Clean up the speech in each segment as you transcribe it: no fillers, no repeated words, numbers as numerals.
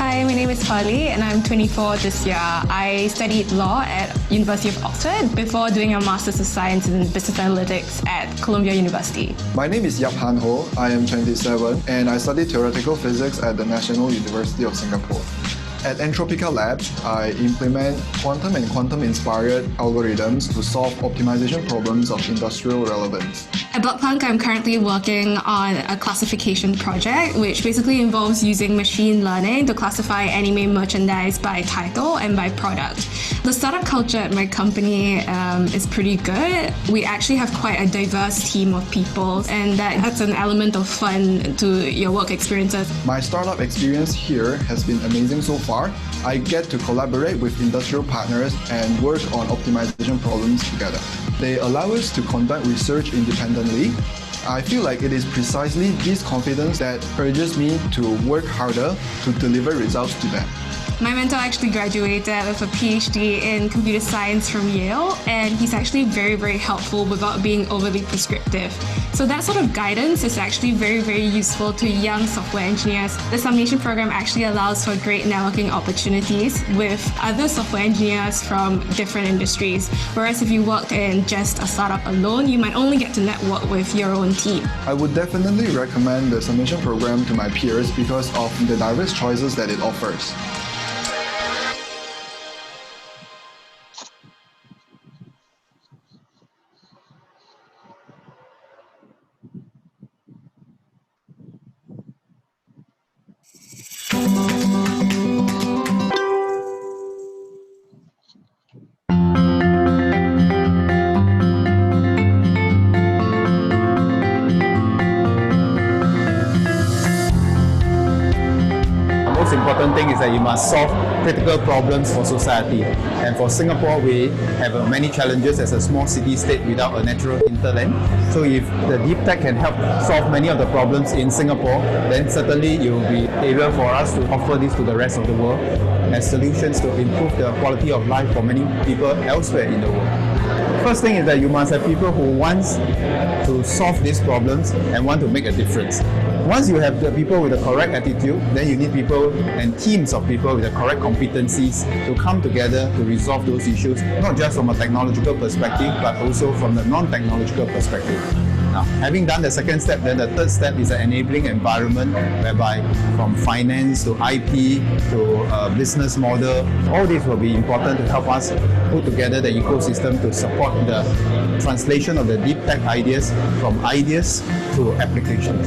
Hi, my name is Pearly and I'm 24 this year. I studied law at University of Oxford before doing a Masters of Science in Business Analytics at Columbia University. My name is Yap Han Ho. I am 27 and I study theoretical physics at the National University of Singapore. At Entropica Labs, I implement quantum and quantum-inspired algorithms to solve optimization problems of industrial relevance. At Blockpunk, I'm currently working on a classification project, which basically involves using machine learning to classify anime merchandise by title and by product. The startup culture at my company is pretty good. We actually have quite a diverse team of people, and that adds an element of fun to your work experiences. My startup experience here has been amazing so far. I get to collaborate with industrial partners and work on optimization problems together. They allow us to conduct research independently. I feel like it is precisely this confidence that urges me to work harder to deliver results to them. My mentor actually graduated with a PhD in computer science from Yale, and he's actually very, very helpful without being overly prescriptive. So that sort of guidance is actually very, very useful to young software engineers. The Summation program actually allows for great networking opportunities with other software engineers from different industries. Whereas if you worked in just a startup alone, you might only get to network with your own team. I would definitely recommend the Summation program to my peers because of the diverse choices that it offers. Most important thing is that you must solve critical problems for society. And for Singapore, we have many challenges as a small city-state without a natural hinterland. So if the deep tech can help solve many of the problems in Singapore, then certainly it will be able for us to offer this to the rest of the world as solutions to improve the quality of life for many people elsewhere in the world. First thing is that you must have people who want to solve these problems and want to make a difference. Once you have the people with the correct attitude, then you need people and teams of people with the correct competencies to come together to resolve those issues, not just from a technological perspective, but also from the non-technological perspective. Now, having done the second step, then the third step is an enabling environment whereby from finance to IP to business model, all this will be important to help us put together the ecosystem to support the translation of the deep tech ideas from ideas to applications.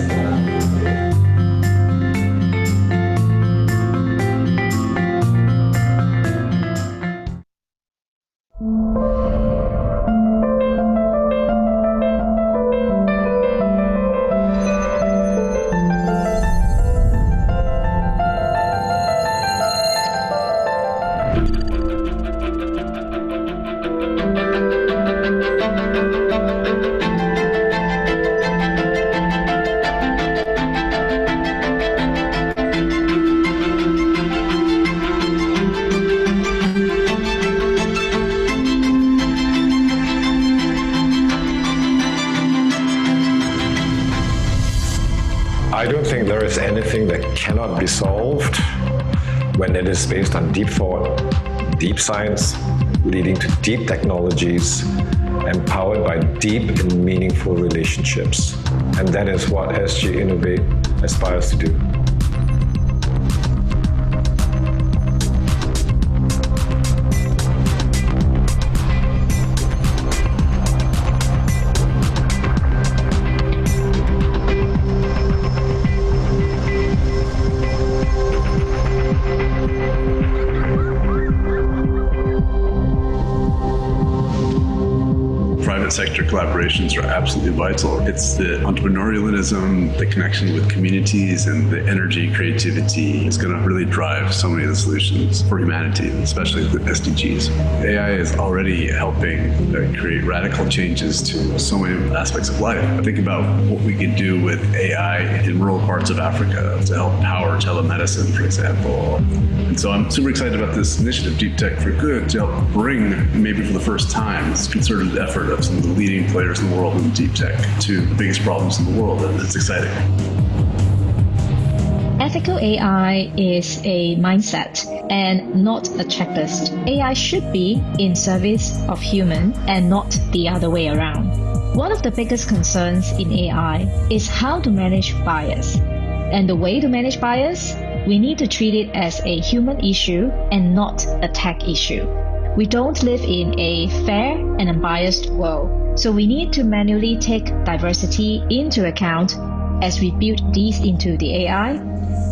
I don't think there is anything that cannot be solved when it is based on deep thought, deep science, leading to deep technologies, and powered by deep and meaningful relationships. And that is what SG Innovate aspires to do. Private sector collaborations are absolutely vital. It's the entrepreneurialism, the connection with communities, and the energy, creativity is going to really drive so many of the solutions for humanity, especially the SDGs. AI is already helping create radical changes to so many aspects of life. Think about what we could do with AI in rural parts of Africa to help power telemedicine, for example. And so I'm super excited about this initiative, Deep Tech for Good, to help bring, maybe for the first time, this concerted effort of some of the leading players in the world in deep tech to the biggest problems in the world, and it's exciting. Ethical AI is a mindset and not a checklist. AI should be in service of human and not the other way around. One of the biggest concerns in AI is how to manage bias. And the way to manage bias, we need to treat it as a human issue and not a tech issue. We don't live in a fair and unbiased world, so we need to manually take diversity into account as we build these into the AI.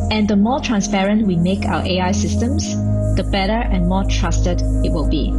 And the more transparent we make our AI systems, the better and more trusted it will be.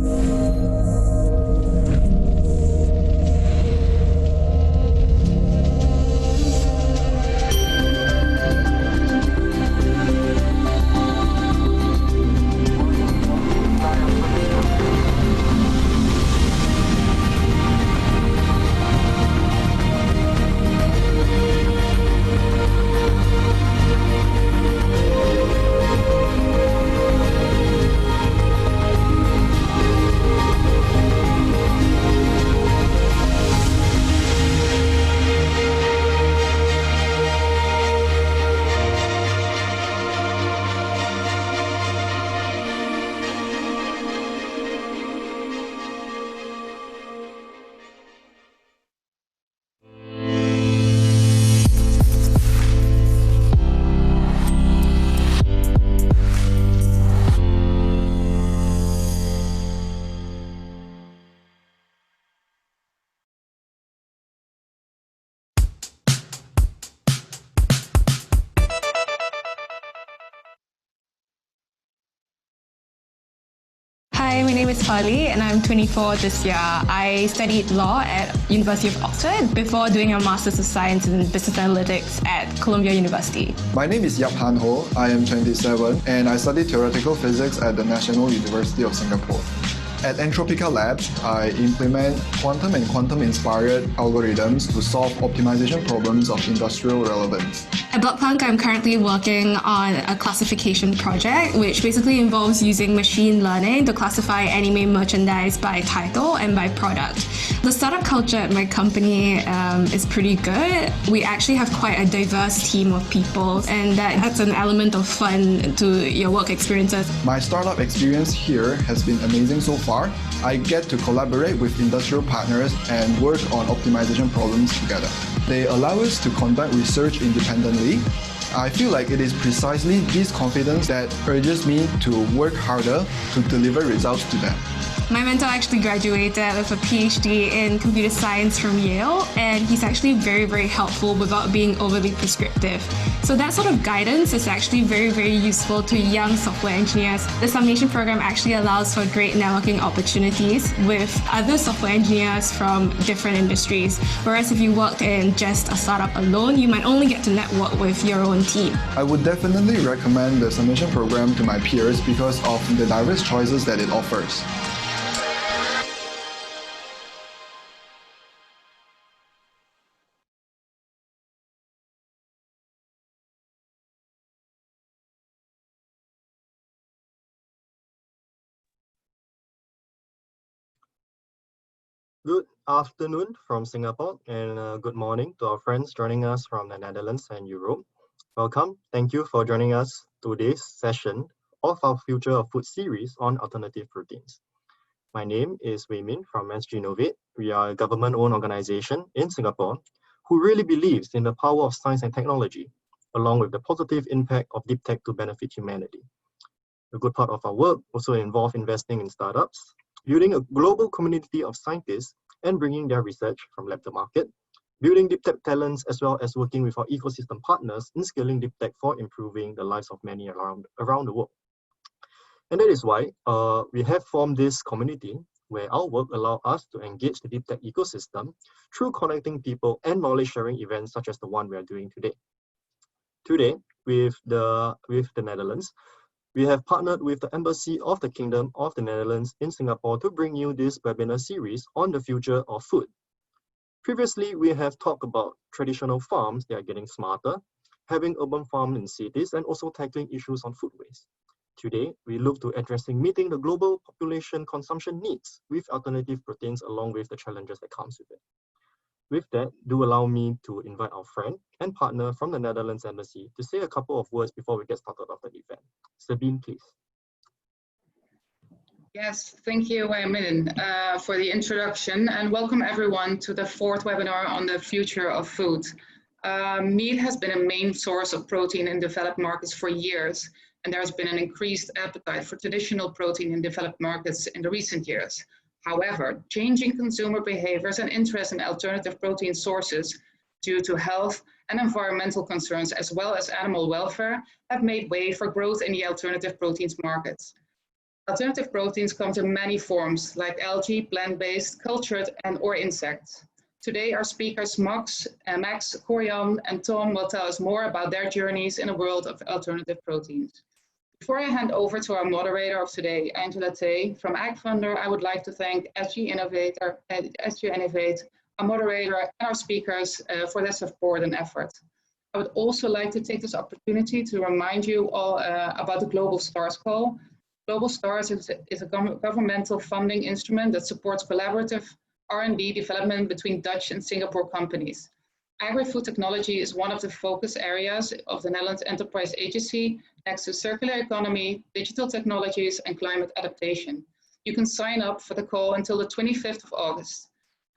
Hi, my name is Pali and I'm 24 this year. I studied law at University of Oxford before doing a Masters of Science in Business Analytics at Columbia University. My name is Yap Han Ho. I am 27 and I study theoretical physics at the National University of Singapore. At Entropica Labs, I implement quantum and quantum-inspired algorithms to solve optimization problems of industrial relevance. At Blockpunk, I'm currently working on a classification project, which basically involves using machine learning to classify anime merchandise by title and by product. The startup culture at my company is pretty good. We actually have quite a diverse team of people, and that adds an element of fun to your work experiences. My startup experience here has been amazing so far. I get to collaborate with industrial partners and work on optimization problems together. They allow us to conduct research independently. I feel like it is precisely this confidence that urges me to work harder to deliver results to them. My mentor actually graduated with a PhD in computer science from Yale, and he's actually very, very helpful without being overly prescriptive. So that sort of guidance is actually very, very useful to young software engineers. The Summation program actually allows for great networking opportunities with other software engineers from different industries. Whereas if you worked in just a startup alone, you might only get to network with your own team. I would definitely recommend the Summation program to my peers because of the diverse choices that it offers. Good afternoon from Singapore and good morning to our friends joining us from the Netherlands and Europe. Welcome. Thank you for joining us today's session of our Future of Food series on alternative proteins. My name is Wei Min from SG Innovate. We are a government-owned organization in Singapore who really believes in the power of science and technology, along with the positive impact of deep tech to benefit humanity. A good part of our work also involves investing in startups, building a global community of scientists and bringing their research from lab to market, building deep tech talents, as well as working with our ecosystem partners in scaling deep tech for improving the lives of many around the world. And that is why we have formed this community where our work allows us to engage the deep tech ecosystem through connecting people and knowledge sharing events such as the one we are doing today. Today, with the Netherlands, we have partnered with the Embassy of the Kingdom of the Netherlands in Singapore to bring you this webinar series on the future of food. Previously, we have talked about traditional farms that are getting smarter, having urban farms in cities, and also tackling issues on food waste. Today, we look to addressing meeting the global population consumption needs with alternative proteins along with the challenges that comes with it. With that, do allow me to invite our friend and partner from the Netherlands Embassy to say a couple of words before we get started after the event. Sabine, please. Yes, thank you, Min, for the introduction, and welcome everyone to the fourth webinar on the future of food. Meat has been a main source of protein in developed markets for years, and there has been an increased appetite for traditional protein in developed markets in the recent years. However, changing consumer behaviors and interest in alternative protein sources due to health and environmental concerns, as well as animal welfare, have made way for growth in the alternative proteins markets. Alternative proteins come in many forms, like algae, plant-based, cultured, and/or insects. Today, our speakers Max, Corian, and Tom will tell us more about their journeys in a world of alternative proteins. Before I hand over to our moderator of today, Angela Tay from AgFunder, I would like to thank SG Innovate, our moderator, and our speakers for their support and effort. I would also like to take this opportunity to remind you all about the Global Stars Call. Global Stars is a governmental funding instrument that supports collaborative R&D development between Dutch and Singapore companies. Agri-food technology is one of the focus areas of the Netherlands Enterprise Agency next to circular economy, digital technologies, and climate adaptation. You can sign up for the call until the 25th of August.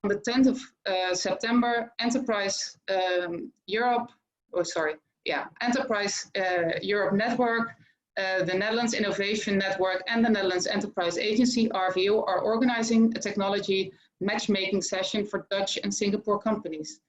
On the 10th of September, Enterprise Europe Network, the Netherlands Innovation Network, and the Netherlands Enterprise Agency, RVO, are organizing a technology matchmaking session for Dutch and Singapore companies.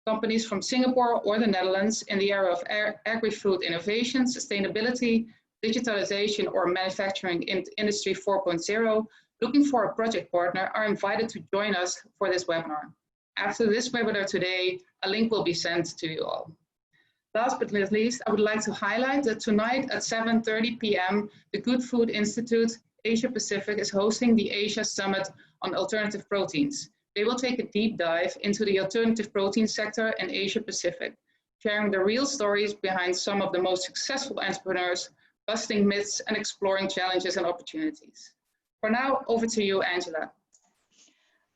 Companies from Singapore or the Netherlands in the area of agri-food innovation, sustainability, digitalization, or manufacturing industry 4.0, looking for a project partner, are invited to join us for this webinar. After this webinar today, a link will be sent to you all. Last but not least, I would like to highlight that tonight at 7:30 p.m., the Good Food Institute Asia Pacific is hosting the Asia Summit on Alternative Proteins. They will take a deep dive into the alternative protein sector in Asia Pacific, sharing the real stories behind some of the most successful entrepreneurs, busting myths, and exploring challenges and opportunities. For now, over to you, Angela.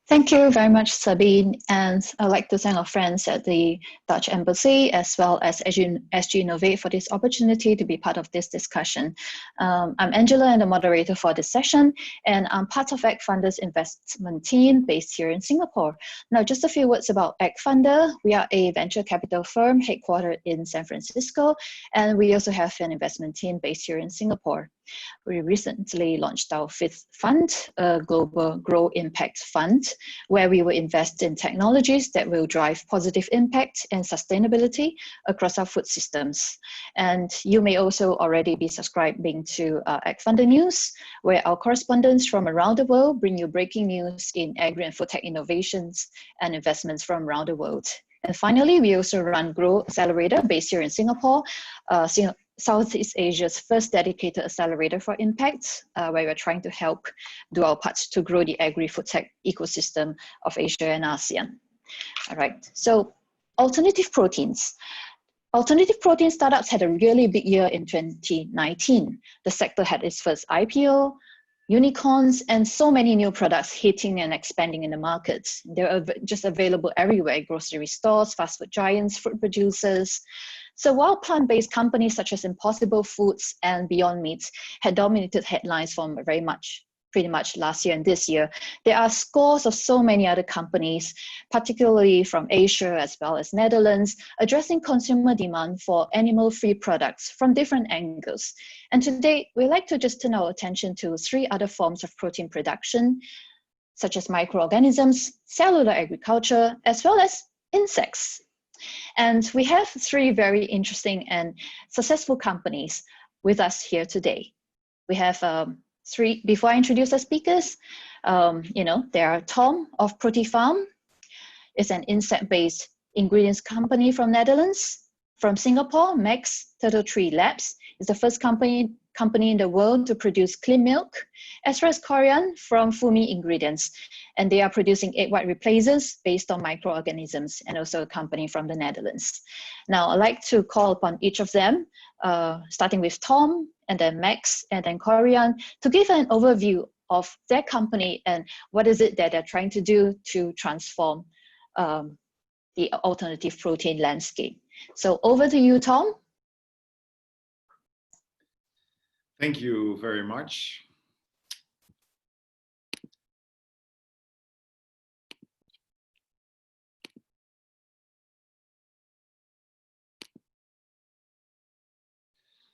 Thank you very much, Sabine. And I'd like to thank our friends at the Dutch Embassy as well as SG Innovate for this opportunity to be part of this discussion. I'm Angela and the moderator for this session, and I'm part of AgFunder's investment team based here in Singapore. Now, just a few words about AgFunder. We are a venture capital firm headquartered in San Francisco, and we also have an investment team based here in Singapore. We recently launched our fifth fund, a Global Grow Impact Fund, where we will invest in technologies that will drive positive impact and sustainability across our food systems. And you may also already be subscribing to AgFunder News, where our correspondents from around the world bring you breaking news in agri and food tech innovations and investments from around the world. And finally, we also run Grow Accelerator based here in Singapore, Southeast Asia's first dedicated accelerator for impact, where we're trying to help do our part to grow the agri-food tech ecosystem of Asia and ASEAN. All right, so alternative proteins. Alternative protein startups had a really big year in 2019. The sector had its first IPO, unicorns, and so many new products hitting and expanding in the markets. They're just available everywhere: grocery stores, fast food giants, fruit producers. So while plant-based companies such as Impossible Foods and Beyond Meats had dominated headlines from pretty much last year and this year, there are scores of so many other companies, particularly from Asia as well as Netherlands, addressing consumer demand for animal-free products from different angles. And today, we'd like to just turn our attention to three other forms of protein production, such as microorganisms, cellular agriculture, as well as insects. And we have three very interesting and successful companies with us here today. We have three, before I introduce the speakers, there are Tom of ProteFarm. It's an insect-based ingredients company from Netherlands. From Singapore, Max Turtle Tree Labs is the first company in the world to produce clean milk, as well as Corian from Fumi Ingredients. And they are producing egg white replacers based on microorganisms, and also a company from the Netherlands. Now, I'd like to call upon each of them, starting with Tom, and then Max, and then Corian, to give an overview of their company and what is it that they're trying to do to transform the alternative protein landscape. So over to you, Tom. Thank you very much.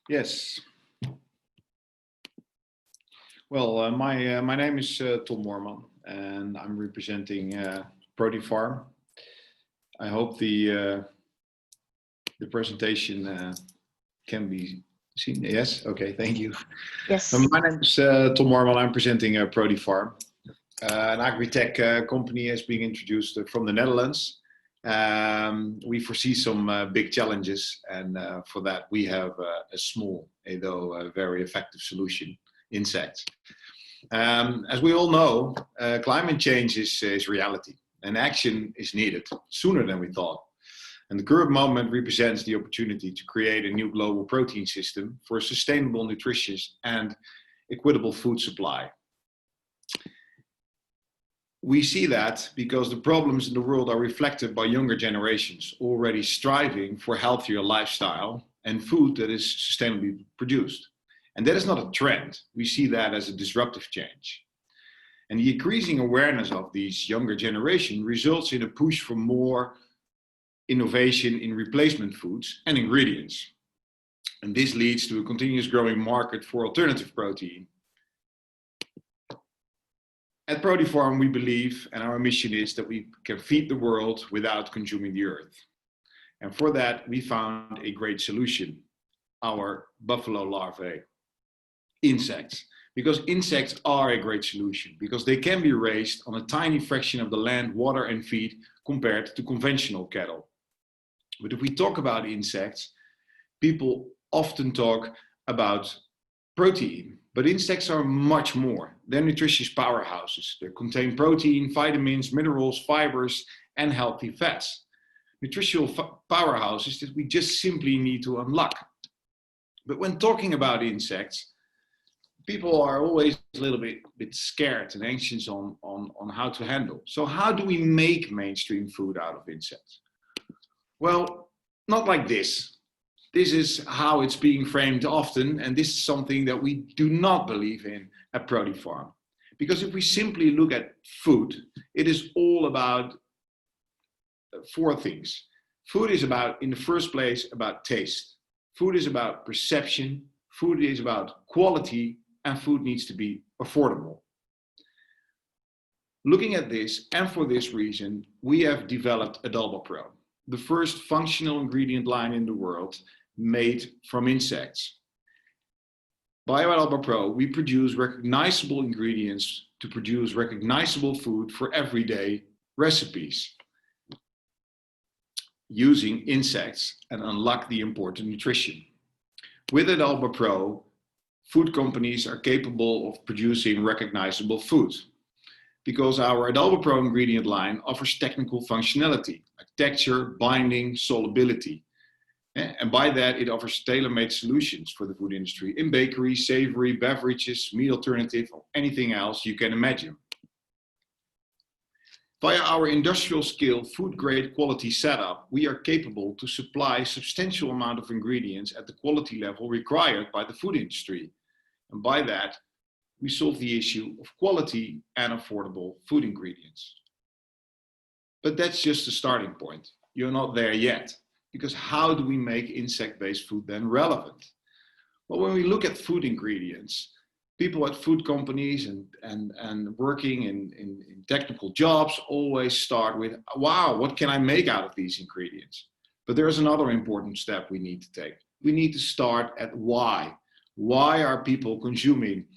Yes. Well, my name is Tom Moorman, and I'm representing ProteFarm. I hope the presentation can be seen. Yes. Okay. Thank you. Yes. My name is Tom Moorman. I'm presenting ProteFarm, an agri-tech company has been introduced from the Netherlands. We foresee some big challenges, and for that we have a small, although very effective solution: insects. As we all know, climate change is reality, and action is needed sooner than we thought. And the current moment represents the opportunity to create a new global protein system for a sustainable, nutritious, and equitable food supply. We see that because the problems in the world are reflected by younger generations already striving for healthier lifestyle and food that is sustainably produced. And that is not a trend. We see that as a disruptive change. And the increasing awareness of these younger generation results in a push for more innovation in replacement foods and ingredients. And this leads to a continuous growing market for alternative protein. At ProteFarm, we believe, and our mission is, that we can feed the world without consuming the earth. And for that, we found a great solution: our buffalo larvae, insects. Because insects are a great solution, because they can be raised on a tiny fraction of the land, water, and feed compared to conventional cattle. But if we talk about insects, people often talk about protein, but insects are much more. They're nutritious powerhouses. They contain protein, vitamins, minerals, fibers, and healthy fats. Nutritional powerhouses that we just simply need to unlock. But when talking about insects, people are always a little bit scared and anxious on how to handle. So how do we make mainstream food out of insects? Well, not like this. This is how it's being framed often, and this is something that we do not believe in at ProteFarm. Because if we simply look at food, it is all about four things. Food is about, in the first place, about taste. Food is about perception. Food is about quality, and food needs to be affordable. Looking at this, and for this reason, we have developed AdalbaPro, the first functional ingredient line in the world made from insects. By AdalbaPro, we produce recognizable ingredients to produce recognizable food for everyday recipes, using insects, and unlock the important nutrition. With AdalbaPro, food companies are capable of producing recognizable food, because our AdalbaPro ingredient line offers technical functionality, like texture, binding, solubility. And by that, it offers tailor-made solutions for the food industry in bakery, savory, beverages, meat alternative, or anything else you can imagine. Via our industrial scale food grade quality setup, we are capable to supply a substantial amount of ingredients at the quality level required by the food industry. And by that, we solve the issue of quality and affordable food ingredients. But that's just the starting point. You're not there yet. Because how do we make insect-based food then relevant? Well, when we look at food ingredients, people at food companies and working in technical jobs always start with, wow, what can I make out of these ingredients? But there's another important step we need to take. We need to start at why. Why are people consuming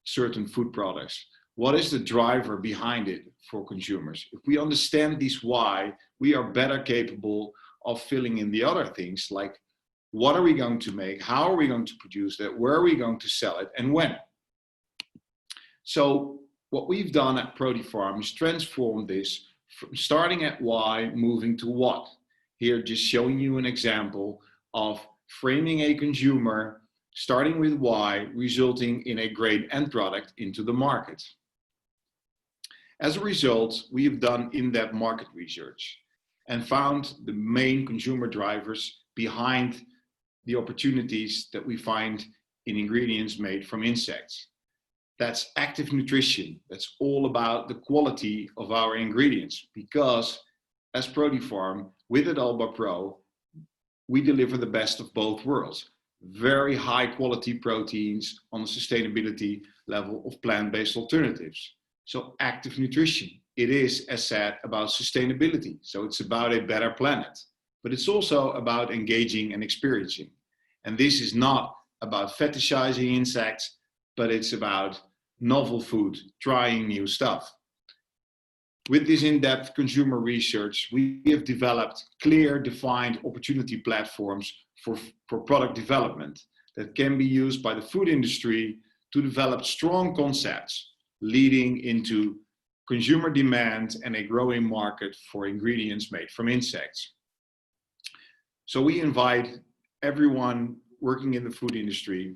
certain food products? What is the driver behind it for consumers? If we understand these why, we are better capable of filling in the other things, like what are we going to make, how are we going to produce that, where are we going to sell it, and when. So what we've done at ProteFarm is transform this from starting at why, moving to what. Here, just showing you an example of framing a consumer, starting with why, resulting in a great end product into the market. As a result, we have done in-depth market research. and found the main consumer drivers behind the opportunities that we find in ingredients made from insects. That's active nutrition. That's all about the quality of our ingredients, because as Protifarm, with Adalba Pro, we deliver the best of both worlds. Very high quality proteins on the sustainability level of plant-based alternatives. So active nutrition, it is, as said, about sustainability. So it's about a better planet, but it's also about engaging and experiencing. And this is not about fetishizing insects, but it's about novel food, trying new stuff. With this in-depth consumer research, we have developed clear, defined opportunity platforms for product development that can be used by the food industry to develop strong concepts leading into consumer demand and a growing market for ingredients made from insects. So we invite everyone working in the food industry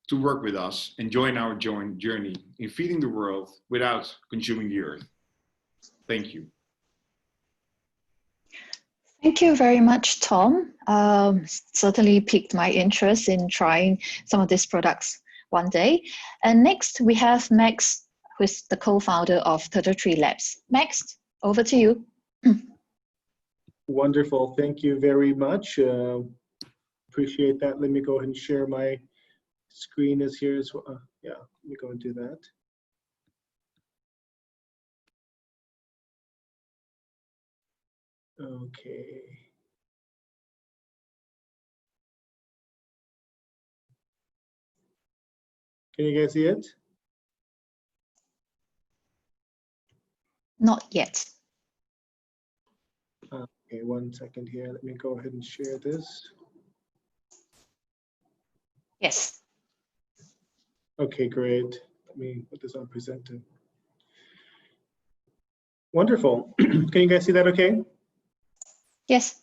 to work with us and join our journey in feeding the world without consuming the earth. Thank you. Thank you very much, Tom. Certainly piqued my interest in trying some of these products one day. And next we have Max, who is the co-founder of Turtle Tree Labs. Max, over to you. Wonderful, thank you very much. Appreciate that. Let me go ahead and share my screen is here as well. Yeah, let me go and do that. Okay. Can you guys see it? Not yet. Okay, 1 second here. Let me go ahead and share this. Yes. Okay, great. Let me put this on presented. Wonderful. Can you guys see that okay? Yes.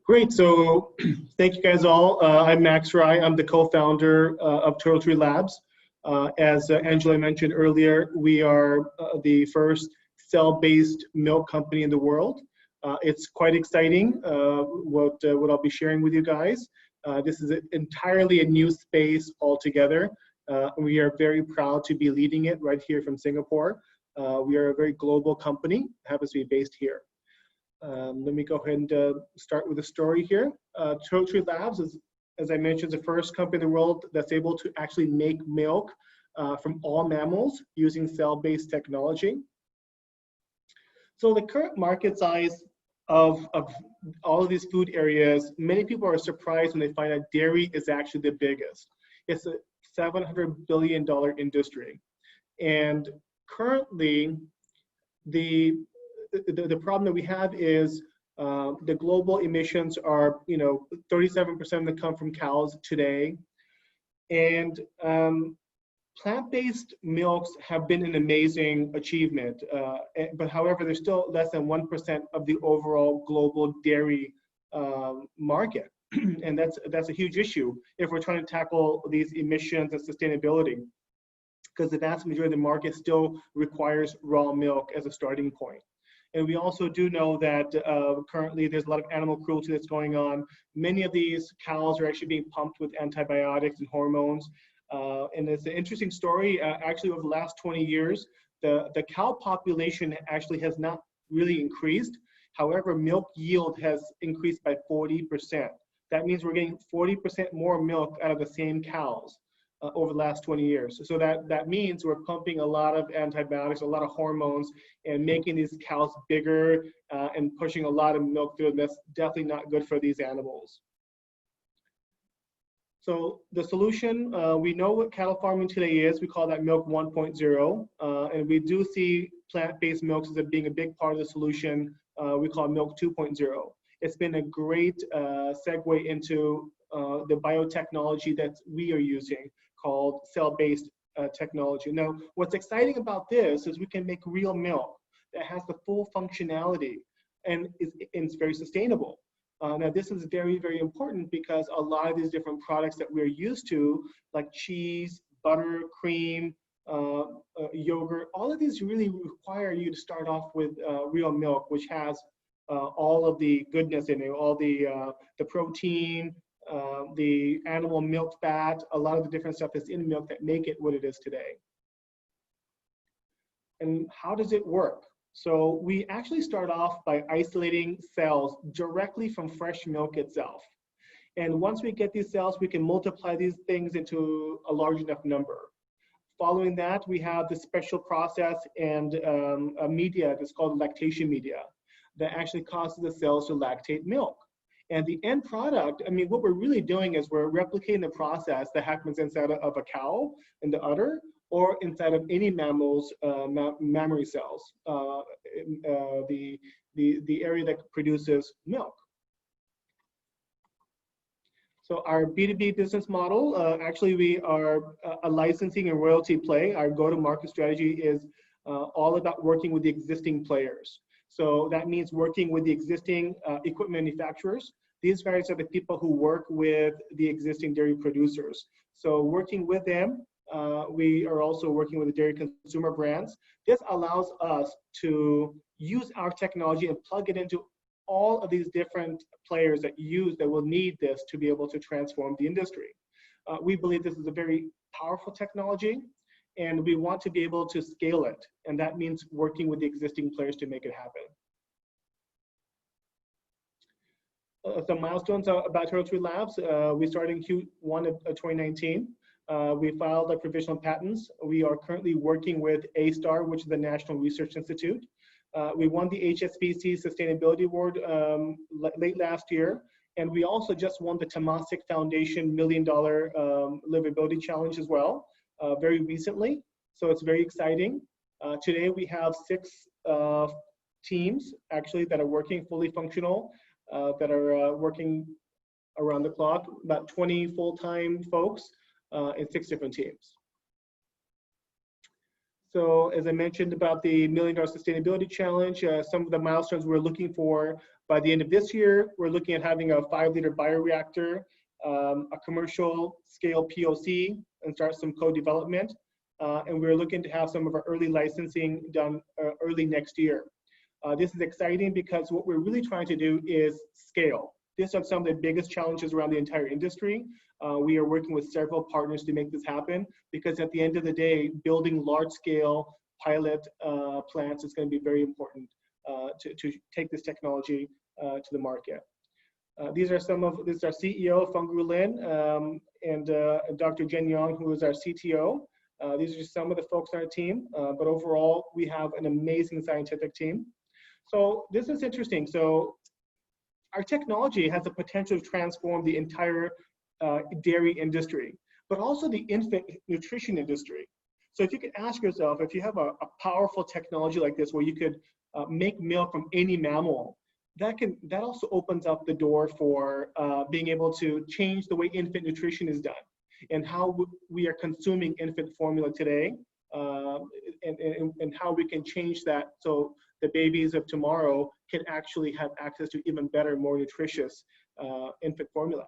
Great, so thank you guys all. I'm Max Rai. I'm the co-founder of Turtle Tree Labs. As Angela mentioned earlier, we are the first cell-based milk company in the world. It's quite exciting what I'll be sharing with you guys. This is entirely a new space altogether. We are very proud to be leading it right here from Singapore. We are a very global company, happens to be based here. Let me go ahead and start with a story here. Turtle Tree Labs is, as I mentioned, the first company in the world that's able to actually make milk from all mammals using cell-based technology. So the current market size of all of these food areas, many people are surprised when they find out dairy is actually the biggest. It's a $700 billion industry. And currently, the problem that we have is the global emissions are, 37% that come from cows today. And plant-based milks have been an amazing achievement, but however, they're still less than 1% of the overall global dairy market. And that's a huge issue if we're trying to tackle these emissions and sustainability, because the vast majority of the market still requires raw milk as a starting point. And we also do know that currently there's a lot of animal cruelty that's going on. Many of these cows are actually being pumped with antibiotics and hormones. And it's an interesting story. Actually, over the last 20 years, the cow population actually has not really increased. However, milk yield has increased by 40%. That means we're getting 40% more milk out of the same cows over the last 20 years. So that means we're pumping a lot of antibiotics, a lot of hormones, and making these cows bigger and pushing a lot of milk through them. That's definitely not good for these animals. So the solution, we know what cattle farming today is. We call that milk 1.0. And we do see plant-based milks as being a big part of the solution. We call milk 2.0. It's been a great segue into the biotechnology that we are using, called cell-based technology. Now, what's exciting about this is we can make real milk that has the full functionality and it's very sustainable. Now, this is very, very important because a lot of these different products that we're used to, like cheese, butter, cream, yogurt, all of these really require you to start off with real milk, which has all of the goodness in it, all the protein, the animal milk fat, a lot of the different stuff that's in milk that make it what it is today. And how does it work? So we actually start off by isolating cells directly from fresh milk itself. And once we get these cells, we can multiply these things into a large enough number. Following that, we have this special process and a media that's called lactation media that actually causes the cells to lactate milk. And the end product, I mean, what we're really doing is we're replicating the process that happens inside of a cow in the udder or inside of any mammal's mammary cells, the area that produces milk. So our B2B business model, actually we are a licensing and royalty play. Our go-to-market strategy is all about working with the existing players. So that means working with the existing equipment manufacturers. These guys are the people who work with the existing dairy producers. So working with them, we are also working with the dairy consumer brands. This allows us to use our technology and plug it into all of these different players that will need this to be able to transform the industry. We believe this is a very powerful technology, and we want to be able to scale it. And that means working with the existing players to make it happen. Some milestones about Turtle Tree Labs. We started in Q1 of 2019. We filed our provisional patents. We are currently working with A*STAR, which is the National Research Institute. We won the HSBC Sustainability Award late last year, and we also just won the Temasek Foundation $1 Million Livability Challenge as well, very recently. So it's very exciting. Today we have 6 teams actually that are working fully functional, that are working around the clock, about 20 full-time folks in 6 different teams. So as I mentioned about the $1 Million Sustainability Challenge, some of the milestones we're looking for by the end of this year, we're looking at having a 5-liter bioreactor, a commercial scale POC, and start some co-development. And we're looking to have some of our early licensing done early next year. This is exciting because what we're really trying to do is scale. These are some of the biggest challenges around the entire industry. We are working with several partners to make this happen, because at the end of the day, building large-scale pilot plants is going to be very important to take this technology to the market. This is our CEO, Fengru Lin, and Dr. Jen Yong, who is our CTO. These are just some of the folks on our team, but overall, we have an amazing scientific team. So this is interesting. So our technology has the potential to transform the entire dairy industry, but also the infant nutrition industry. So if you could ask yourself, if you have a powerful technology like this where you could make milk from any mammal, that also opens up the door for being able to change the way infant nutrition is done and how we are consuming infant formula today, and how we can change that so the babies of tomorrow can actually have access to even better, more nutritious infant formula.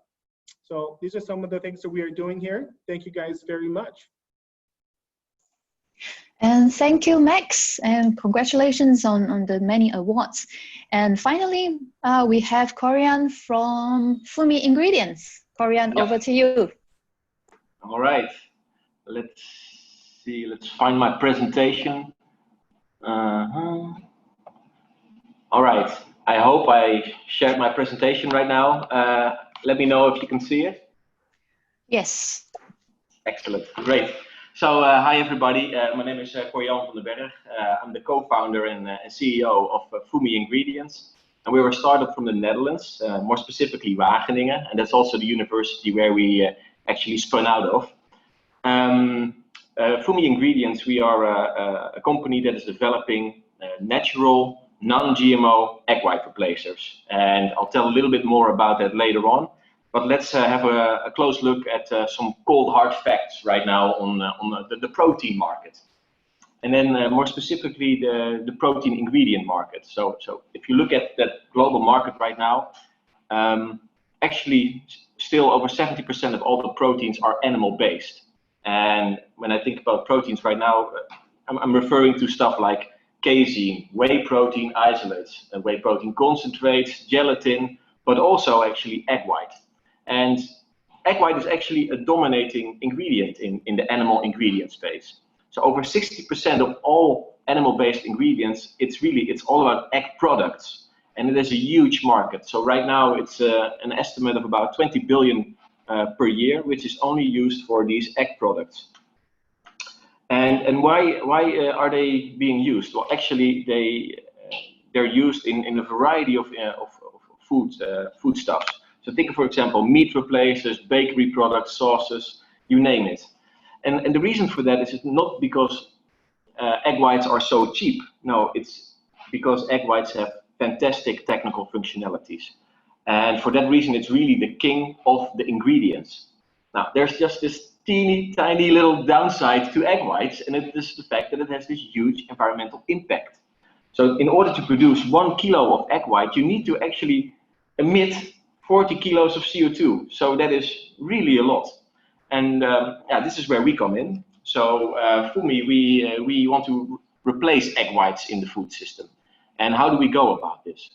So these are some of the things that we are doing here. Thank you guys very much. And thank you, Max, and congratulations on the many awards. And finally, we have Corian from Fumi Ingredients. Corian, over to you. All right, let's see, let's find my presentation. All right, I hope I shared my presentation right now. Let me know if you can see it. Yes. Excellent, great. So hi everybody, my name is Corian van den Berg. I'm the co-founder and CEO of Fumi Ingredients. And we were a startup from the Netherlands, more specifically Wageningen, and that's also the university where we actually spun out of. Fumi Ingredients, we are a company that is developing natural, non-GMO egg white replacers. And I'll tell a little bit more about that later on. But let's have a close look at some cold hard facts right now on the protein market. And then more specifically, the protein ingredient market. So if you look at that global market right now, actually still over 70% of all the proteins are animal-based. And when I think about proteins right now, I'm referring to stuff like casein, whey protein isolates, whey protein concentrates, gelatin, but also actually egg white. And egg white is actually a dominating ingredient in the animal ingredient space. So over 60% of all animal-based ingredients, it's all about egg products. And it is a huge market. So right now it's an estimate of about 20 billion per year, which is only used for these egg products. And why are they being used? Well, actually they're used in a variety of foodstuffs. So think of, for example, meat replacers, bakery products, sauces, you name it. And the reason for that is not because egg whites are so cheap. No, it's because egg whites have fantastic technical functionalities. And for that reason, it's really the king of the ingredients. Now, there's just this teeny tiny little downside to egg whites, and it is the fact that it has this huge environmental impact. So in order to produce 1 kilo of egg white, you need to actually emit 40 kilos of CO2. So that is really a lot. And yeah, this is where we come in. So FUMI, we want to replace egg whites in the food system. And how do we go about this?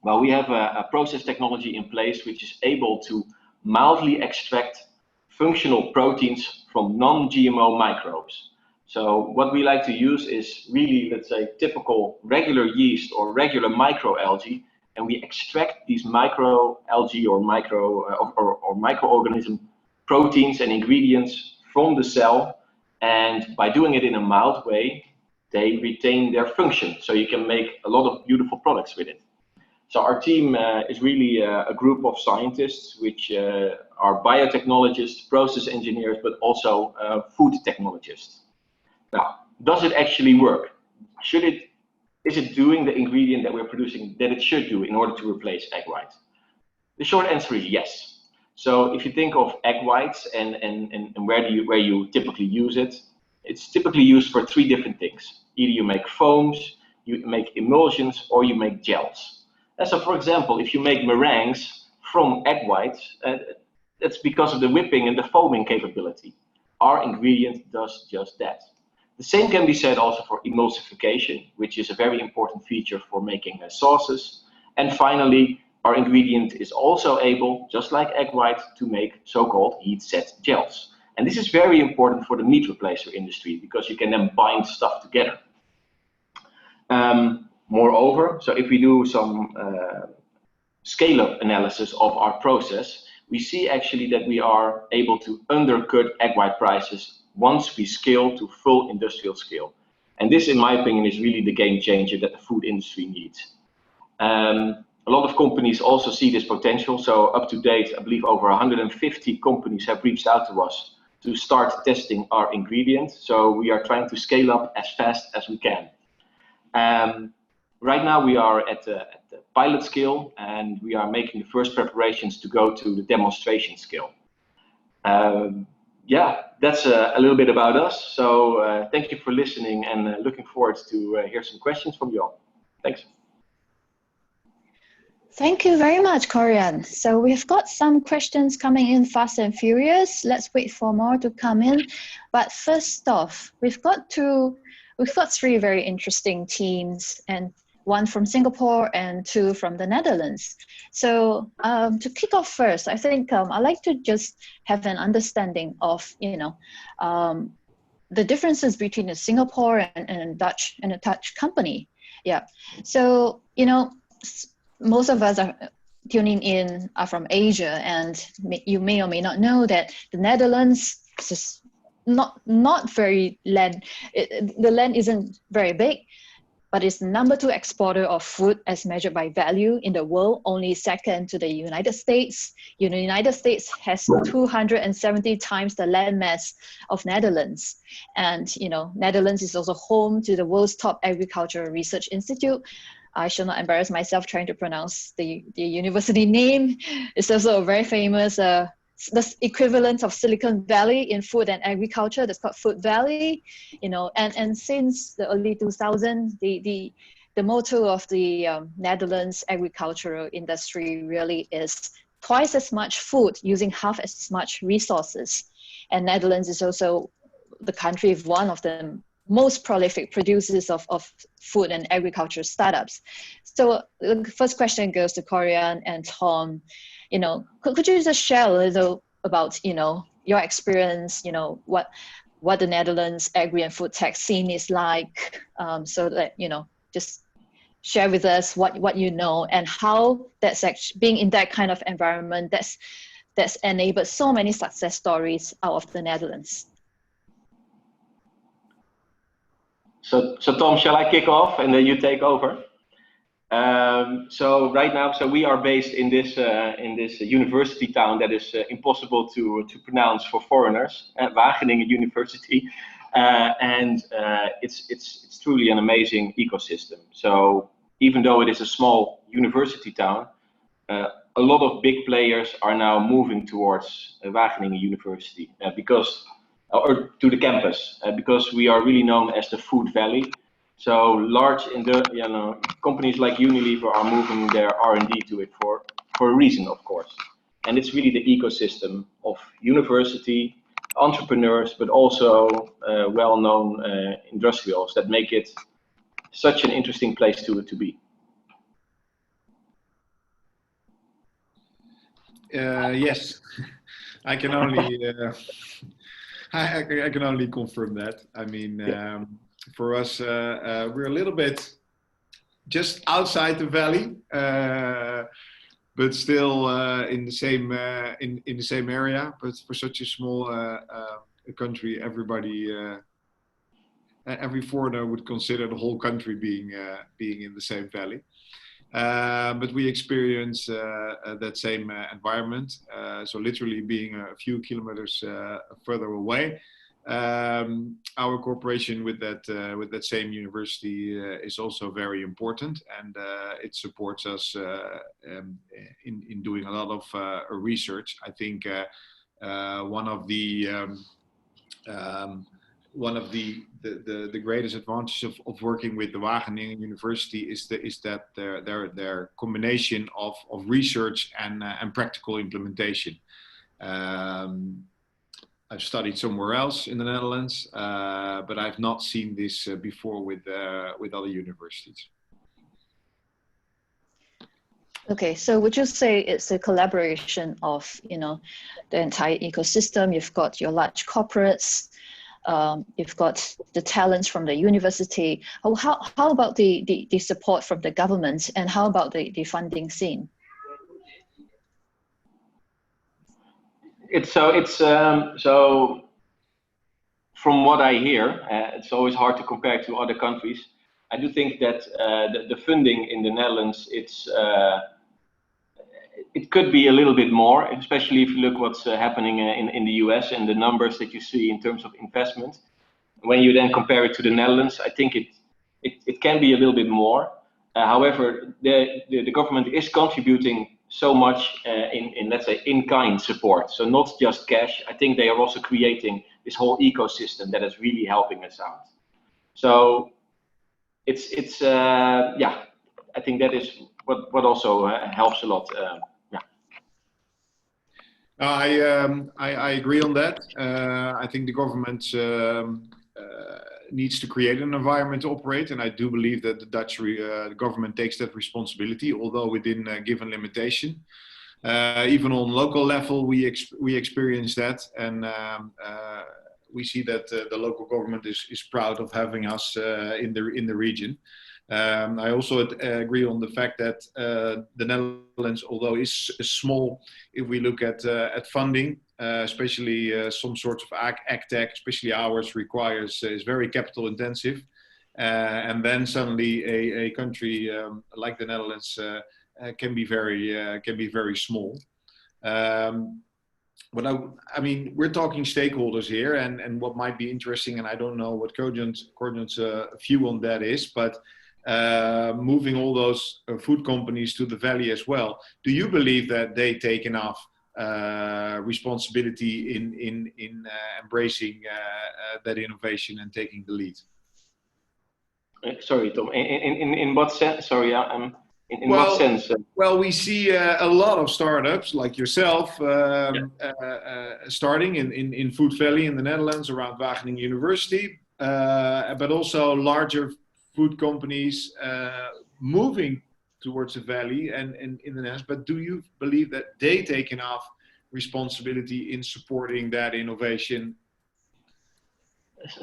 Well, we have a process technology in place which is able to mildly extract functional proteins from non-GMO microbes. So what we like to use is really, let's say, typical regular yeast or regular microalgae, and we extract these microalgae or microorganism proteins and ingredients from the cell, and by doing it in a mild way, they retain their function. So you can make a lot of beautiful products with it. So our team is really a group of scientists, which are biotechnologists, process engineers, but also food technologists. Now, does it actually work? Is it doing the ingredient that we're producing that it should do in order to replace egg white? The short answer is yes. So if you think of egg whites and where you typically use it, it's typically used for 3 different things. Either you make foams, you make emulsions, or you make gels. And so, for example, if you make meringues from egg whites, that's because of the whipping and the foaming capability. Our ingredient does just that. The same can be said also for emulsification, which is a very important feature for making sauces. And finally, our ingredient is also able, just like egg white, to make so-called heat-set gels. And this is very important for the meat replacer industry because you can then bind stuff together. Moreover, so if we do some scale-up analysis of our process, we see actually that we are able to undercut egg white prices once we scale to full industrial scale. And this, in my opinion, is really the game changer that the food industry needs. A lot of companies also see this potential. So up to date, I believe over 150 companies have reached out to us to start testing our ingredient. So we are trying to scale up as fast as we can. Right now we are at the pilot scale, and we are making the first preparations to go to the demonstration scale. Yeah, that's a little bit about us. So thank you for listening, and looking forward to hear some questions from you all. Thanks. Thank you very much, Corian. So we've got some questions coming in fast and furious. Let's wait for more to come in. But first off, we've got 3 very interesting teams, and 1 from Singapore and 2 from the Netherlands. So to kick off first, I think I'd like to just have an understanding of, the differences between a Singapore and a Dutch company. Yeah. So, most of us are tuning in are from Asia, and you may or may not know that the Netherlands is not very land. The land isn't very big, but it's the number 2 exporter of food as measured by value in the world, only second to the United States. The United States has 270 times the landmass of Netherlands. And, Netherlands is also home to the world's top agricultural research institute. I shall not embarrass myself trying to pronounce the university name. It's also a very famous, the equivalent of Silicon Valley in food and agriculture. That's called Food Valley, and since the early 2000s, the motto of the Netherlands agricultural industry really is twice as much food using half as much resources. And Netherlands is also the country with one of the most prolific producers of food and agriculture startups. So the first question goes to Korea and Tom. Could you just share a little about, your experience, what the Netherlands agri and food tech scene is like, so that, just share with us what you know and how that's actually being in that kind of environment that's enabled so many success stories out of the Netherlands. So Tom, shall I kick off and then you take over? So right now, we are based in this university town that is impossible to pronounce for foreigners, Wageningen University, and it's truly an amazing ecosystem. So even though it is a small university town, a lot of big players are now moving towards Wageningen University or to the campus, because we are really known as the Food Valley. So large companies like Unilever are moving their R&D to it for a reason, of course. And it's really the ecosystem of university, entrepreneurs, but also well-known industrials that make it such an interesting place to be. Yes, I can only I can only confirm that. I mean, for us, we're a little bit just outside the valley, but still in the same in the same area. But for such a small country, every foreigner would consider the whole country being in the same valley. But we experience that same environment. So literally being a few kilometers further away. Our cooperation with that same university is also very important, and it supports us in doing a lot of research. I think one of the greatest advantages of working with the Wageningen University is that their combination of research and practical implementation. I've studied somewhere else in the Netherlands, but I've not seen this before with other universities. Okay, so would you say it's a collaboration of the entire ecosystem? You've got your large corporates, you've got the talents from the university. How about the support from the government, and how about the funding scene? So from what I hear, it's always hard to compare to other countries. I do think that the funding in the Netherlands, it could be a little bit more, especially if you look what's happening in the US and the numbers that you see in terms of investment. When you then compare it to the Netherlands, I think it can be a little bit more. However, the government is contributing so much in let's say in-kind support. So not just cash. I think they are also creating this whole ecosystem that is really helping us out. So it's yeah, I think that is what also helps a lot. I agree on that. I think the government needs to create an environment to operate, and I do believe that the Dutch government takes that responsibility, although within a given limitation. Even on local level, we experience that, and we see that the local government is proud of having us in the region. I also agree on the fact that the Netherlands, although is small, if we look at funding, especially some sorts of AgTech, especially ours, is very capital intensive, and then suddenly a country like the Netherlands can be very small. But I mean, we're talking stakeholders here, and what might be interesting, and I don't know what Cogent's view on that is, but moving all those food companies to the valley as well. Do you believe that they take enough responsibility in embracing that innovation and taking the lead? Sorry, Tom. In what sense? Sorry, in what sense? Well, we see a lot of startups like yourself starting in Food Valley in the Netherlands around Wageningen University. but also larger food companies moving towards the valley and in the Netherlands. But do you believe that they take enough responsibility in supporting that innovation?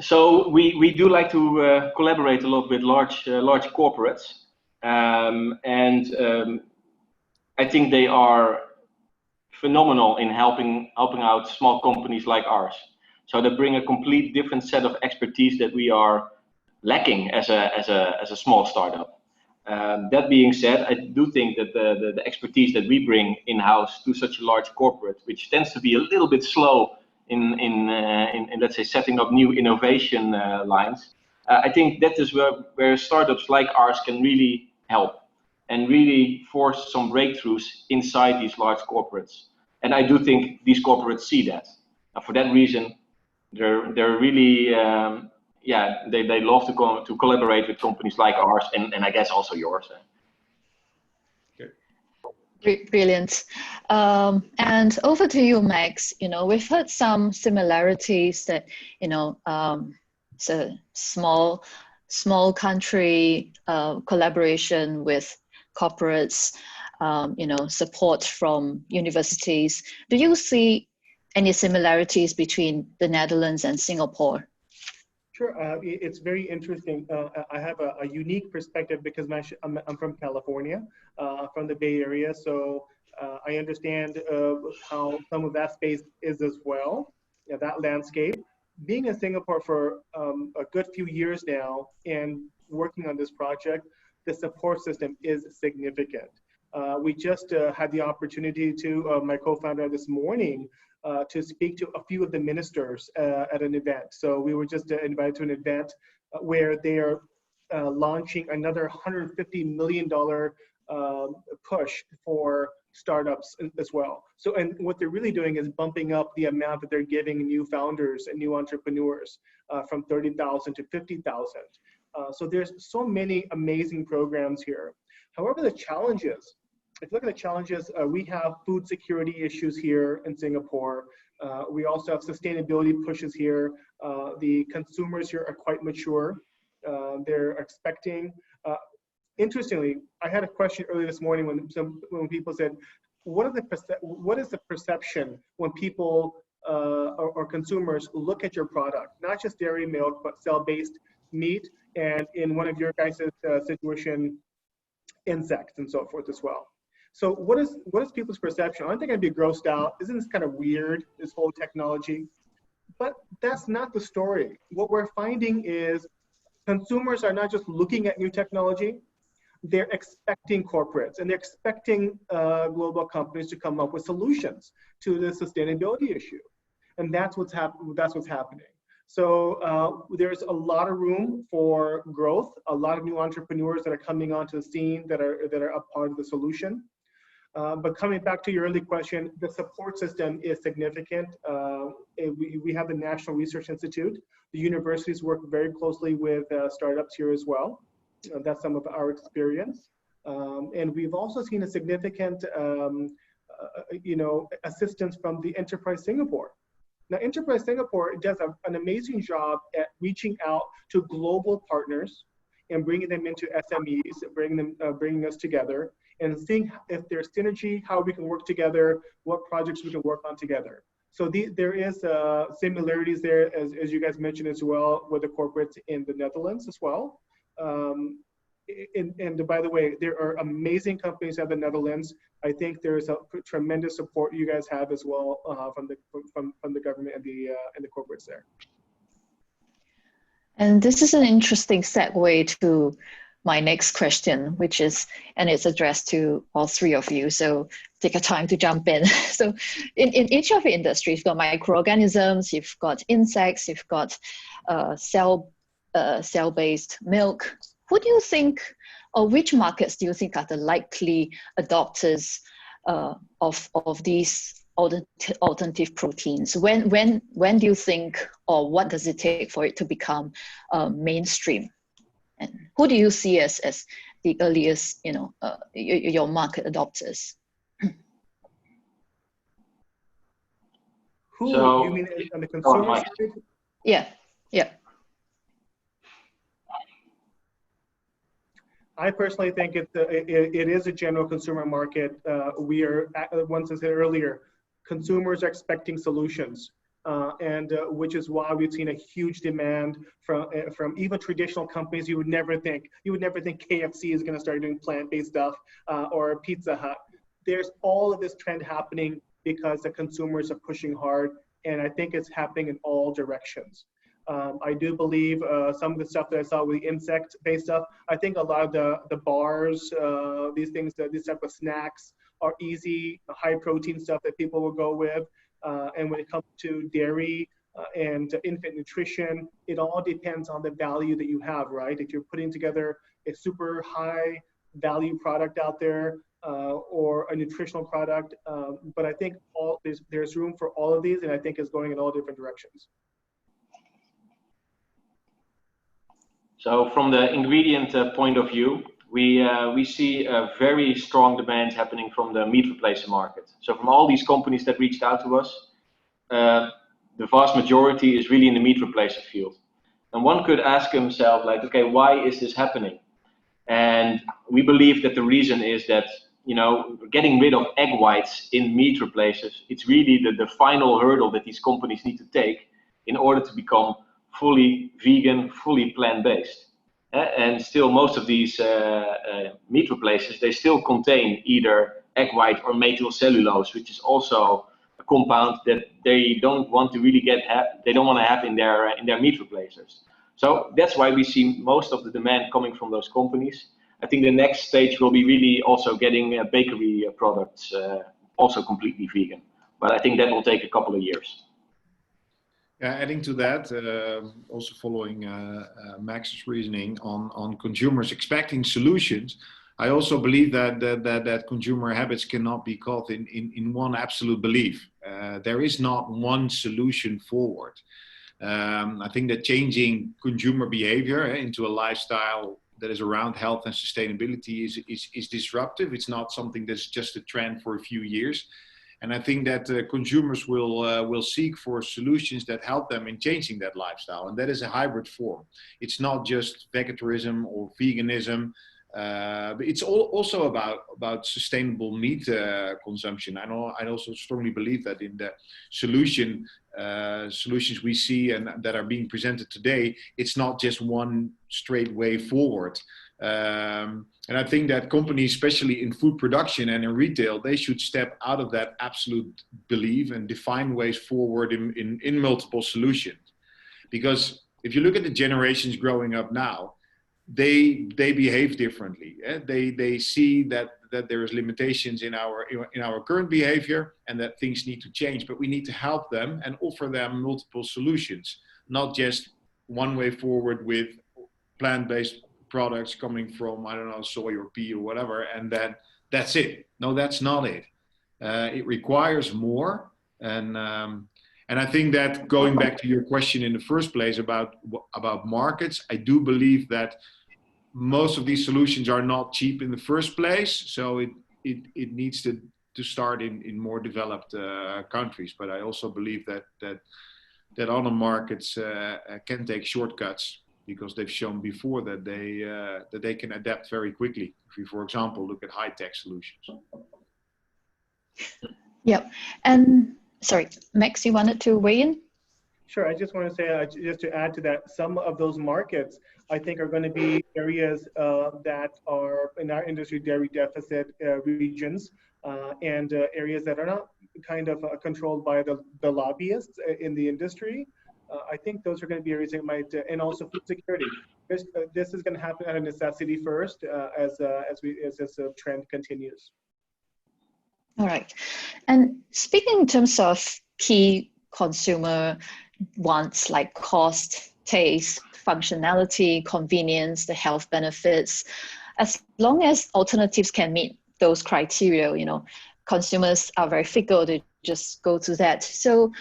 So we do like to collaborate a lot with large corporates, and I think they are phenomenal in helping out small companies like ours. So they bring a complete different set of expertise that we are lacking as a small startup. That being said, I do think that the expertise that we bring in-house to such a large corporate, which tends to be a little bit slow in let's say setting up new innovation lines, I think that is where startups like ours can really help and really force some breakthroughs inside these large corporates. And I do think these corporates see that. For that reason, they're really they love to collaborate with companies like ours, and I guess also yours. Brilliant. And over to you, Max. We've heard some similarities that, it's a small country, collaboration with corporates, support from universities. Do you see any similarities between the Netherlands and Singapore? Sure, it's very interesting. I have a unique perspective because I'm from California, from the Bay Area, so I understand how some of that space is as well, that landscape. Being in Singapore for a good few years now and working on this project, the support system is significant. We just had the opportunity to, my co-founder this morning, to speak to a few of the ministers at an event. So we were just invited to an event where they are launching another $150 million push for startups as well. So, and what they're really doing is bumping up the amount that they're giving new founders and new entrepreneurs from 30,000 to 50,000. So there's so many amazing programs here. However, the challenges, if you look at the challenges, we have food security issues here in Singapore. We also have sustainability pushes here. The consumers here are quite mature. They're expecting, interestingly, I had a question earlier this morning when people said, what is the perception when people or consumers look at your product, not just dairy milk, but cell-based meat, and in one of your guys' situation, insects and so forth as well. So what is people's perception? I don't think I'd be grossed out. Isn't this kind of weird, this whole technology? But that's not the story. What we're finding is consumers are not just looking at new technology, they're expecting corporates and they're expecting global companies to come up with solutions to the sustainability issue. And that's what's happening. So there's a lot of room for growth, a lot of new entrepreneurs that are coming onto the scene that are a part of the solution. But coming back to your early question, the support system is significant. We have the National Research Institute. The universities work very closely with startups here as well. That's some of our experience. And we've also seen a significant assistance from the Enterprise Singapore. Now, Enterprise Singapore does an amazing job at reaching out to global partners and bringing them into SMEs, bringing us together, and seeing if there's synergy, how we can work together, what projects we can work on together. So there is similarities there, as you guys mentioned as well, with the corporates in the Netherlands as well. And by the way, there are amazing companies in the Netherlands. I think there is a tremendous support you guys have as well from the government and the corporates there. And this is an interesting segue to my next question, which is, and it's addressed to all three of you, so take a time to jump in. So in each of the industries, you've got microorganisms, you've got insects, you've got cell-based milk. Who do you think, or which markets do you think are the likely adopters of these alternative proteins? When do you think, or what does it take for it to become mainstream? And who do you see as the earliest, your market adopters? Who, you mean on the consumer side? Yeah. I personally think it is a general consumer market. We are, once I said earlier, consumers are expecting solutions. Which is why we've seen a huge demand from even traditional companies. You would never think KFC is going to start doing plant-based stuff, or Pizza Hut. There's all of this trend happening because the consumers are pushing hard, and I think it's happening in all directions. I do believe some of the stuff that I saw with the insect-based stuff, I think a lot of the bars, these type of snacks are easy, high-protein stuff that people will go with. And when it comes to dairy and infant nutrition, it all depends on the value that you have, right? If you're putting together a super high value product out there or a nutritional product, but I think there's room for all of these, and I think it's going in all different directions. So from the ingredient point of view, we see a very strong demand happening from the meat replacer market. So from all these companies that reached out to us, the vast majority is really in the meat replacer field. And one could ask himself, like, okay, why is this happening? And we believe that the reason is that, you know, getting rid of egg whites in meat replacers, it's really the final hurdle that these companies need to take in order to become fully vegan, fully plant-based. And still most of these meat replacers, they still contain either egg white or methyl cellulose, which is also a compound that they don't want to really they don't want to have in their meat replacers. So that's why we see most of the demand coming from those companies. I think the next stage will be really also getting bakery products also completely vegan. But I think that will take a couple of years. Yeah, adding to that, also following Max's reasoning on consumers expecting solutions, I also believe that consumer habits cannot be caught in one absolute belief. There is not one solution forward. I think that changing consumer behavior into a lifestyle that is around health and sustainability is disruptive. It's not something that's just a trend for a few years. And I think that consumers will seek for solutions that help them in changing that lifestyle. And that is a hybrid form. It's not just vegetarianism or veganism. But it's also about sustainable meat consumption. I also strongly believe that in the solutions we see and that are being presented today, it's not just one straight way forward. And I think that companies, especially in food production and in retail, they should step out of that absolute belief and define ways forward in multiple solutions. Because if you look at the generations growing up now, they behave differently. They see that there is limitations in our current behavior and that things need to change, but we need to help them and offer them multiple solutions, not just one way forward with plant-based products coming from, I don't know, soy or pea or whatever, and then that's it. No, that's not it. It requires more. And I think that going back to your question in the first place about markets, I do believe that most of these solutions are not cheap in the first place. So it needs to start in more developed countries. But I also believe that other markets can take shortcuts, because they've shown before that they can adapt very quickly. If you, for example, look at high-tech solutions. Yep. And sorry, Max, you wanted to weigh in? Sure. I just want to say, just to add to that, some of those markets, I think, are going to be areas that are in our industry dairy deficit regions, and areas that are not kind of controlled by the lobbyists in the industry. I think those are going to be areas that might, and also food security. This is going to happen out of necessity first, as this trend continues. All right. And speaking in terms of key consumer wants like cost, taste, functionality, convenience, the health benefits, as long as alternatives can meet those criteria, you know, consumers are very fickle to just go to that. So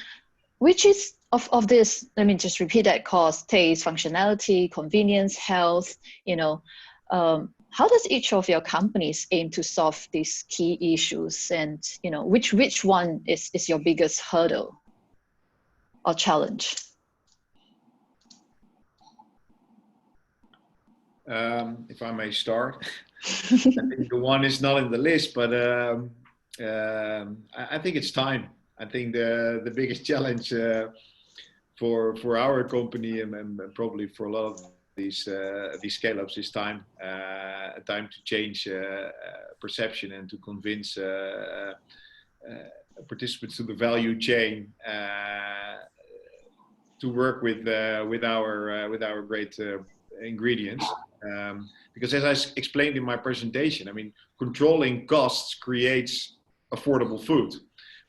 which is of this, let me just repeat that: cost, taste, functionality, convenience, health, you know, how does each of your companies aim to solve these key issues? And, you know, which one is your biggest hurdle or challenge? if I may start. I think the one is not in the list, but I think it's time. I think the biggest challenge for our company and probably for a lot of these scale-ups is time. Time to change perception and to convince participants to the value chain to work with our great ingredients. Because as I explained in my presentation, I mean, controlling costs creates affordable food,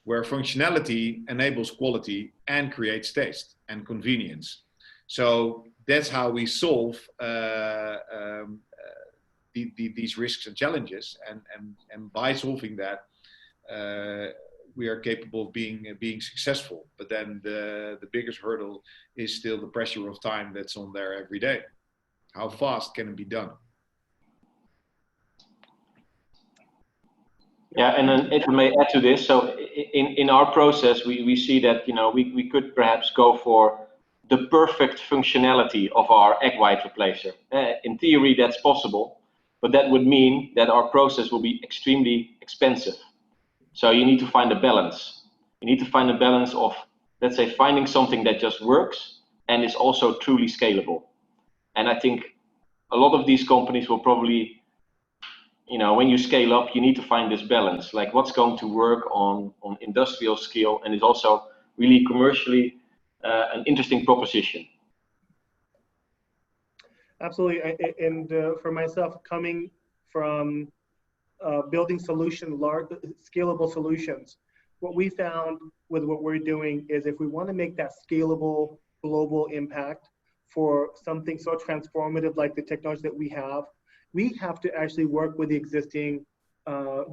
where functionality enables quality and creates taste and convenience. So that's how we solve these risks and challenges, and by solving that, we are capable of being successful. But then the biggest hurdle is still the pressure of time that's on there every day. How fast can it be done? Yeah, and then if I may add to this, so in our process, we see that, you know, we could perhaps go for the perfect functionality of our egg white replacer. In theory, that's possible, but that would mean that our process will be extremely expensive. So you need to find a balance. You need to find a balance of, let's say, finding something that just works and is also truly scalable. And I think a lot of these companies will probably, you know, when you scale up, you need to find this balance, like what's going to work on industrial scale and is also really commercially an interesting proposition. Absolutely, and for myself, coming from building large scalable solutions, what we found with what we're doing is if we want to make that scalable global impact for something so transformative like the technology that we have to actually work with the existing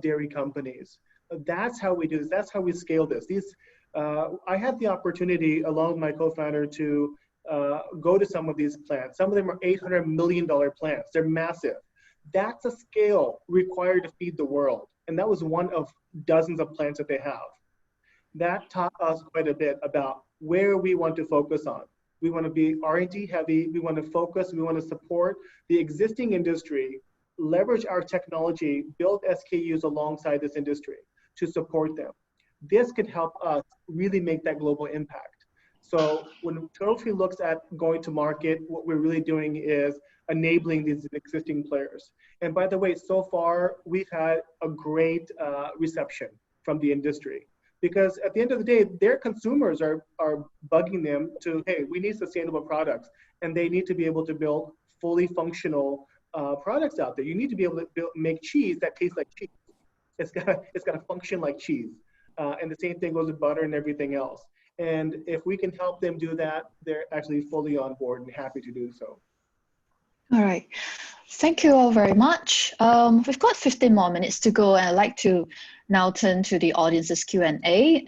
dairy companies. That's how we do this. That's how we scale this. I had the opportunity, along with my co-founder, to go to some of these plants. Some of them are $800 million plants. They're massive. That's a scale required to feed the world. And that was one of dozens of plants that they have. That taught us quite a bit about where we want to focus on. We want to be R&D heavy. We want to focus. We want to support the existing industry, leverage our technology, build SKUs alongside this industry to support them. This could help us really make that global impact. So when TurtleTree looks at going to market, what we're really doing is enabling these existing players. And by the way, so far, we've had a great reception from the industry. Because at the end of the day, their consumers are bugging them to, hey, we need sustainable products. And they need to be able to build fully functional products out there. You need to be able to make cheese that tastes like cheese. It's got to function like cheese. And the same thing goes with butter and everything else. And if we can help them do that, they're actually fully on board and happy to do so. All right. Thank you all very much. We've got 15 more minutes to go, and I'd like to now turn to the audience's Q&A.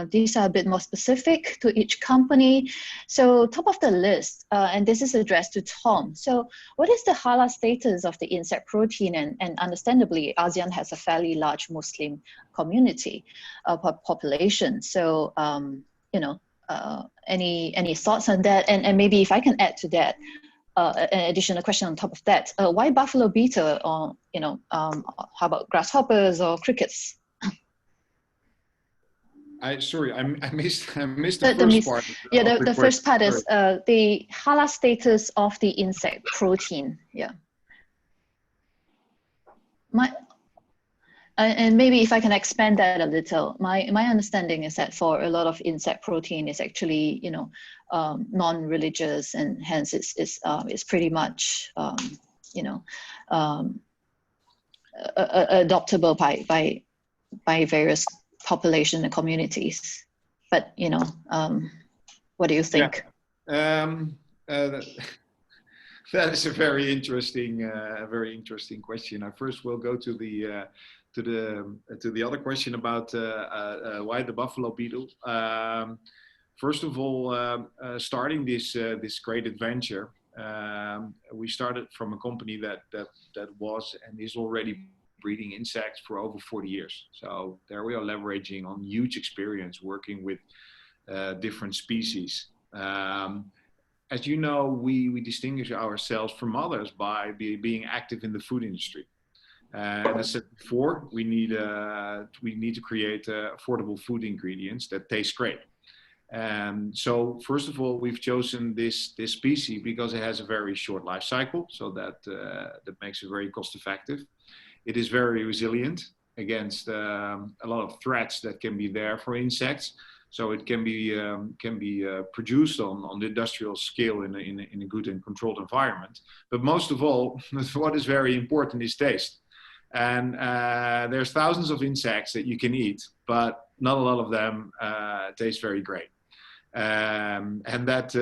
These are a bit more specific to each company. So top of the list, and this is addressed to Tom. So what is the halal status of the insect protein? And understandably, ASEAN has a fairly large Muslim community population. So, you know, any thoughts on that? And maybe if I can add to that, an additional question on top of that, why buffalo beetle, or, you know, how about grasshoppers or crickets? Sorry, I missed the first part. Yeah, the first part is the halal status of the insect protein. Yeah. And maybe if I can expand that a little, my understanding is that for a lot of insect protein is actually, you know, non-religious, and hence it's pretty much, you know, adoptable by various population and communities. But, you know, what do you think? Yeah. That is a very interesting question. I first will go to the other question about why the buffalo beetle. First of all, starting this great adventure, we started from a company that was and is already breeding insects for over 40 years. So there we are leveraging on huge experience working with different species. as you know, we distinguish ourselves from others by being active in the food industry. And as I said before, we need to create affordable food ingredients that taste great. So first of all, we've chosen this species because it has a very short life cycle, so that makes it very cost effective. It is very resilient against a lot of threats that can be there for insects. So it can be produced on the industrial scale in a good and controlled environment. But most of all, what is very important is taste. And there's thousands of insects that you can eat, but not a lot of them taste very great. And that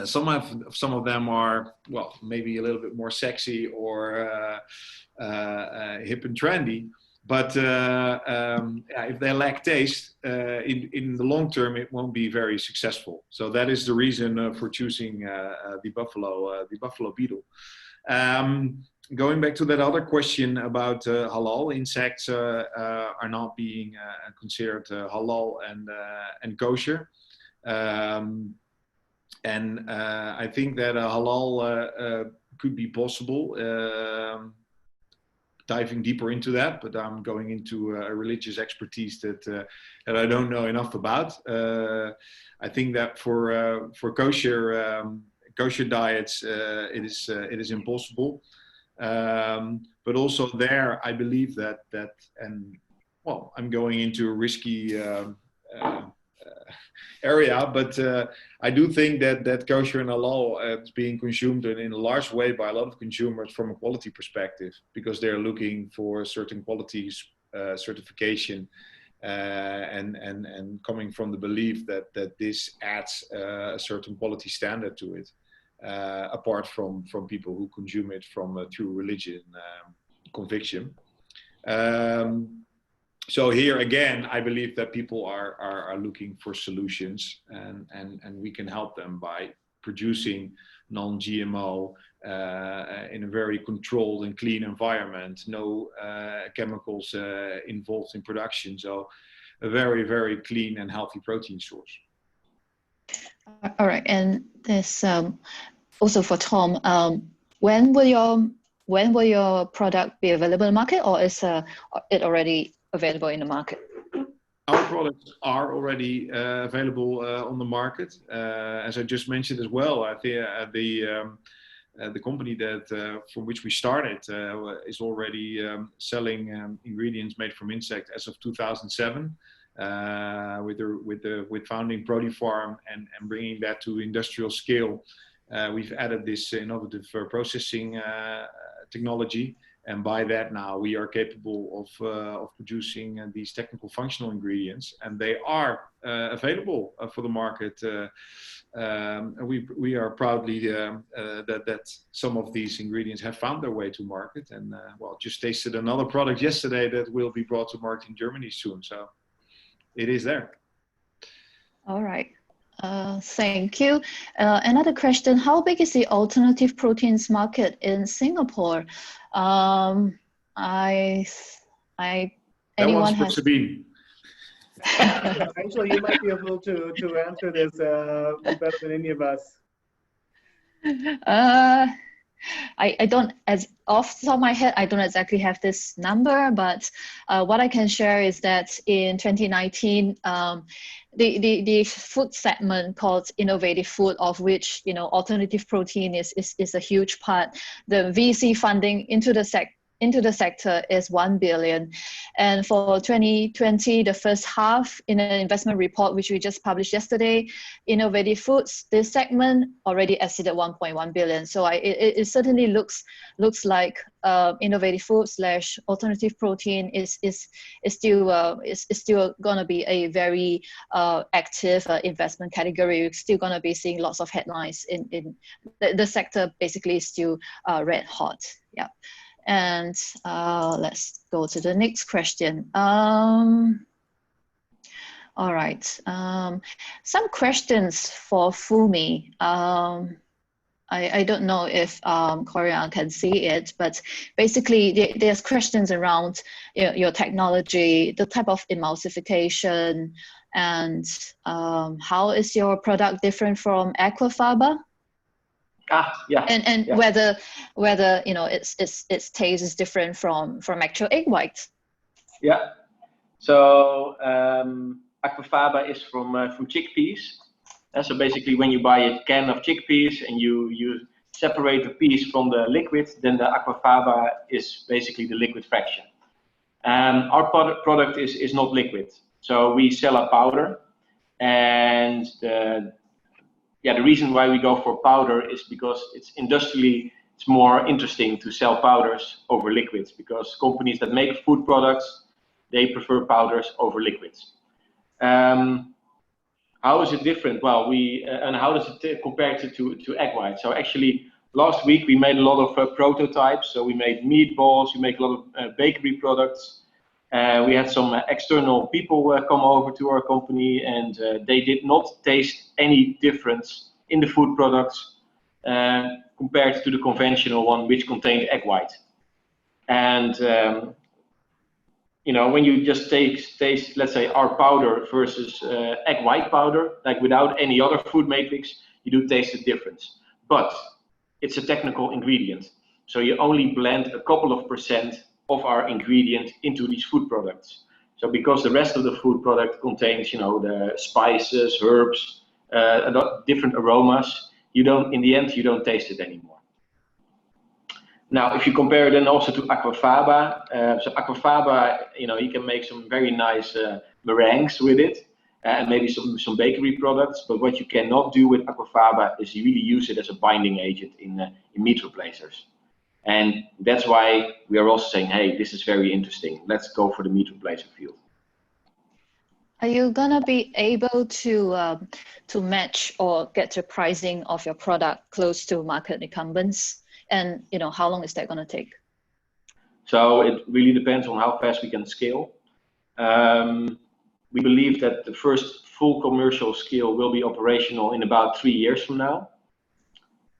some of them are, well, maybe a little bit more sexy or hip and trendy. But if they lack taste, in the long term, it won't be very successful. So that is the reason for choosing the buffalo beetle. Going back to that other question about halal, insects are not being considered halal and kosher. I think that halal could be possible. Diving deeper into that, but I'm going into a religious expertise that I don't know enough about. I think that for kosher diets, it is impossible. But also there, I believe that and well, I'm going into a risky area, but I do think that kosher and halal is being consumed in a large way by a lot of consumers from a quality perspective, because they're looking for certain qualities certification and coming from the belief that this adds a certain quality standard to it, apart from people who consume it from a true religion conviction. So here again, I believe that people are looking for solutions, and we can help them by producing non-GMO in a very controlled and clean environment, no chemicals involved in production. So a very, very clean and healthy protein source. All right, and there's also for Tom, when will your product be available in the market, or is it already available in the market? Our products are already available on the market. As I just mentioned as well, I think the company that from which we started is already selling ingredients made from insects as of 2007. With founding ProtiFarm and bringing that to industrial scale, we've added this innovative processing technology. And by that now we are capable of producing these technical functional ingredients, and they are available for the market. We are proudly that some of these ingredients have found their way to market, and well, just tasted another product yesterday that will be brought to market in Germany soon. So it is there. All right. Thank you. Another question: how big is the alternative proteins market in Singapore? Anyone has? Sabine. Actually, you might be able to answer this better than any of us. I don't, as off the top of my head, I don't exactly have this number, but what I can share is that in 2019, the food segment called innovative food, of which alternative protein is a huge part. The VC funding into the sector is 1 billion. And for 2020, the first half, in an investment report which we just published yesterday, innovative foods, this segment already exceeded 1.1 billion. So it certainly looks like innovative food / alternative protein is still going to be a very active investment category. We're still going to be seeing lots of headlines in the sector. Basically is still red hot. Yeah. And let's go to the next question. All right. Some questions for Fumi. I don't know if Corian can see it, but basically there's questions around your technology, the type of emulsification, And how is your product different from Aquafaba? And whether its taste is different from actual egg whites. Yeah. So Aquafaba is from chickpeas. So basically, when you buy a can of chickpeas and you separate the peas from the liquid, then the Aquafaba is basically the liquid fraction. Our product is not liquid, so we sell a powder, and the reason why we go for powder is because it's more interesting to sell powders over liquids, because companies that make food products, they prefer powders over liquids. How is it different? Well, and how does it compare to egg white? So actually, last week we made a lot of prototypes. So we made meatballs, we make a lot of bakery products. We had some external people come over to our company, and they did not taste any difference in the food products compared to the conventional one, which contained egg white. And when you just taste, let's say, our powder versus egg white powder, like without any other food matrix, you do taste the difference. But it's a technical ingredient, so you only blend a couple of % of our ingredient into these food products. So because the rest of the food product contains, the spices, herbs, different aromas, in the end, you don't taste it anymore. Now, if you compare then also to Aquafaba, so Aquafaba, you can make some very nice meringues with it, and maybe some bakery products. But what you cannot do with Aquafaba is you really use it as a binding agent in meat replacers. And that's why we are also saying, hey, this is very interesting. Let's go for the meat replacer field. Are you gonna be able to match or get the pricing of your product close to market incumbents? And how long is that going to take? So it really depends on how fast we can scale. We believe that the first full commercial scale will be operational in about 3 years from now.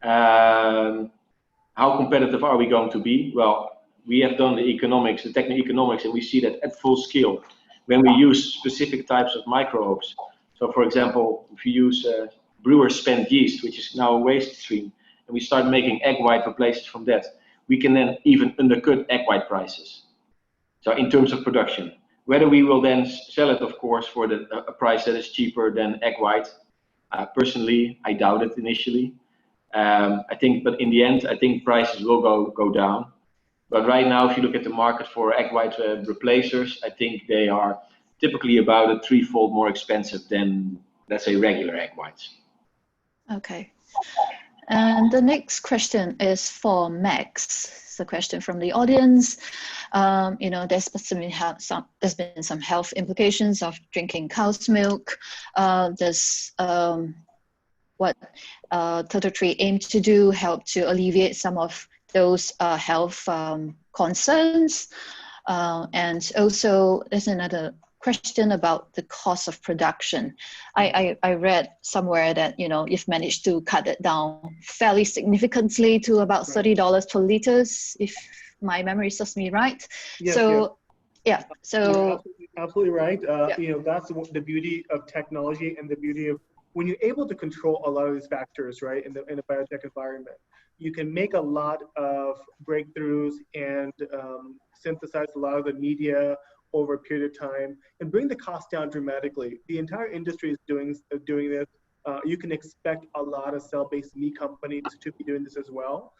How competitive are we going to be? Well, we have done the economics, the technical economics, and we see that at full scale, when we use specific types of microbes. So for example, if you use brewer's spent yeast, which is now a waste stream, and we start making egg white replacers from that, we can then even undercut egg white prices. So in terms of production, whether we will then sell it, of course, for a price that is cheaper than egg white, personally, I doubt it initially. But in the end, I think prices will go down. But right now, if you look at the market for egg white replacers, I think they are typically about a 3-fold more expensive than, let's say, regular egg whites. Okay. And the next question is for Max. It's a question from the audience. There's been some health implications of drinking cow's milk. Does what Turtle Tree aims to do help to alleviate some of those health concerns? And also, there's another question about the cost of production. I read somewhere that you've managed to cut it down fairly significantly to about $30 per liters, if my memory serves me right. Yes, so you're absolutely right. That's the beauty of technology and the beauty of when you're able to control a lot of these factors, right, in the biotech environment. You can make a lot of breakthroughs and synthesize a lot of the media over a period of time and bring the cost down dramatically. The entire industry is doing this. You can expect a lot of cell-based meat companies to be doing this as well.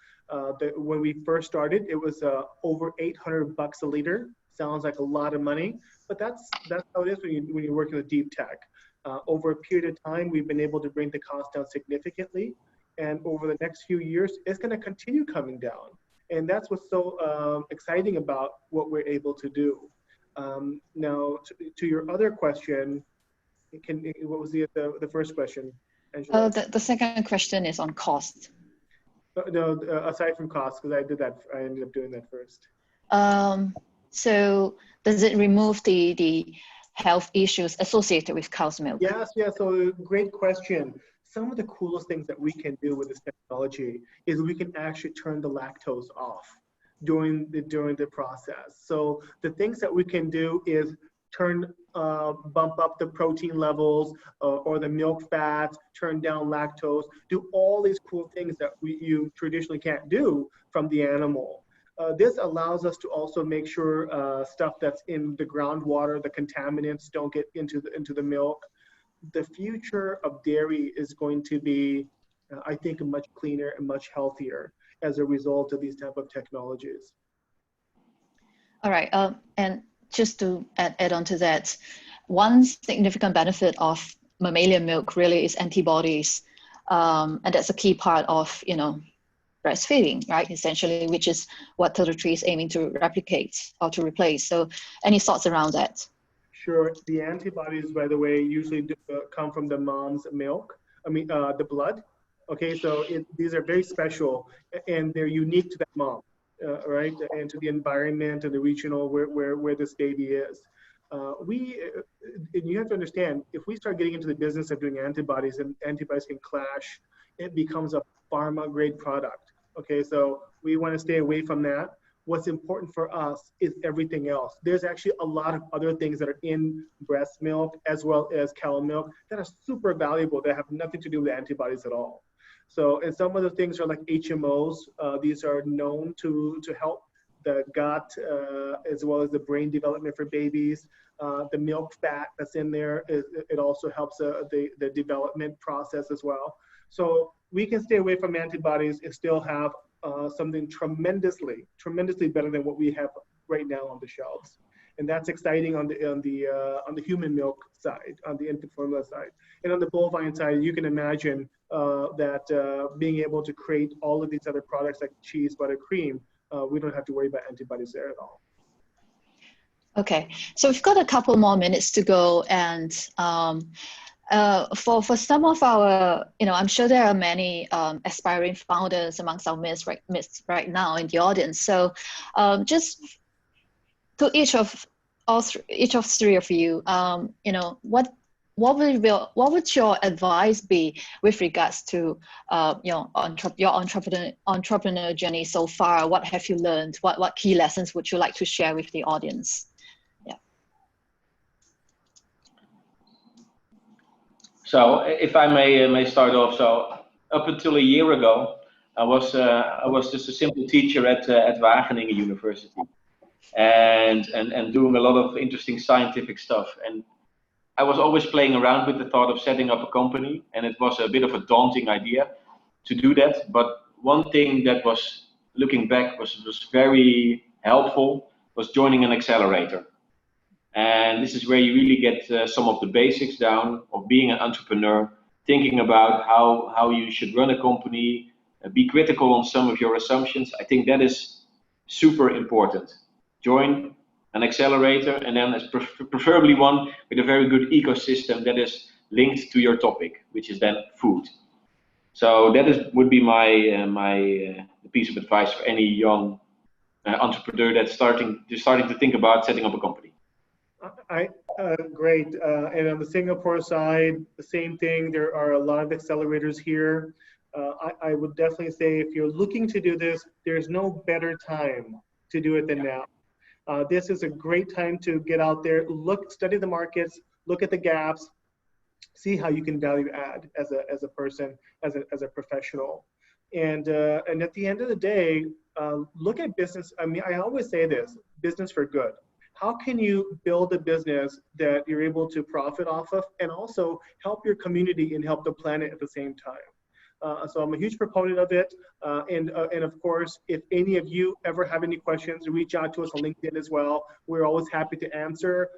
When we first started, it was over $800 a liter. Sounds like a lot of money, but that's how it is when you're working with deep tech. Over a period of time, we've been able to bring the cost down significantly, and over the next few years, it's going to continue coming down. And that's what's so exciting about what we're able to do. Now, to your other question, what was the first question, Angela? The second question is on cost. No, aside from cost, because I ended up doing that first. So does it remove the health issues associated with cow's milk? Yes, so great question. Some of the coolest things that we can do with this technology is we can actually turn the lactose off during the process. So the things that we can do is bump up the protein levels or the milk fats, turn down lactose, do all these cool things that you traditionally can't do from the animal. This allows us to also make sure stuff that's in the groundwater, the contaminants don't get into the milk. The future of dairy is going to be, I think, much cleaner and much healthier as a result of these type of technologies. All right, and just to add on to that, one significant benefit of mammalian milk really is antibodies, and that's a key part of, breastfeeding, right? Essentially, which is what Turtle is aiming to replicate or to replace. So, any thoughts around that? Sure. The antibodies, by the way, usually come from the mom's milk. The blood. Okay, so these are very special, and they're unique to that mom, right? And to the environment and the regional where this baby is. And you have to understand, if we start getting into the business of doing antibodies, and antibodies can clash, it becomes a pharma grade product. Okay, so we want to stay away from that. What's important for us is everything else. There's actually a lot of other things that are in breast milk as well as cow milk that are super valuable that have nothing to do with antibodies at all. So, and some of the things are like HMOs. These are known to help the gut as well as the brain development for babies. The milk fat that's in there, it also helps the development process as well. So we can stay away from antibodies and still have something tremendously better than what we have right now on the shelves, and that's exciting on the human milk side, on the infant formula side, and on the bovine side, you can imagine that being able to create all of these other products like cheese, butter, cream, we don't have to worry about antibodies there at all. Okay, so we've got a couple more minutes to go, and for some of our, I'm sure there are many aspiring founders amongst our midst right now in the audience. So just to each of three of you, what would your advice be with regards to your entrepreneur journey so far? What have you learned? What key lessons would you like to share with the audience? So, if I may start off, so up until a year ago, I was just a simple teacher at Wageningen University, and doing a lot of interesting scientific stuff. And I was always playing around with the thought of setting up a company, and it was a bit of a daunting idea to do that. But one thing that was, looking back, was very helpful was joining an accelerator. And this is where you really get some of the basics down of being an entrepreneur, thinking about how you should run a company, be critical on some of your assumptions. I think that is super important. Join an accelerator, and then preferably one with a very good ecosystem that is linked to your topic, which is then food. So that would be my piece of advice for any young entrepreneur that's starting to think about setting up a company. Great. And on the Singapore side, the same thing. There are a lot of accelerators here. I would definitely say if you're looking to do this, there's no better time to do it than now. This is a great time to get out there, study the markets, look at the gaps, see how you can value add as a person, as a professional. And at the end of the day, look at business. I always say this, business for good. How can you build a business that you're able to profit off of and also help your community and help the planet at the same time? So I'm a huge proponent of it. And of course, if any of you ever have any questions, reach out to us on LinkedIn as well. We're always happy to answer,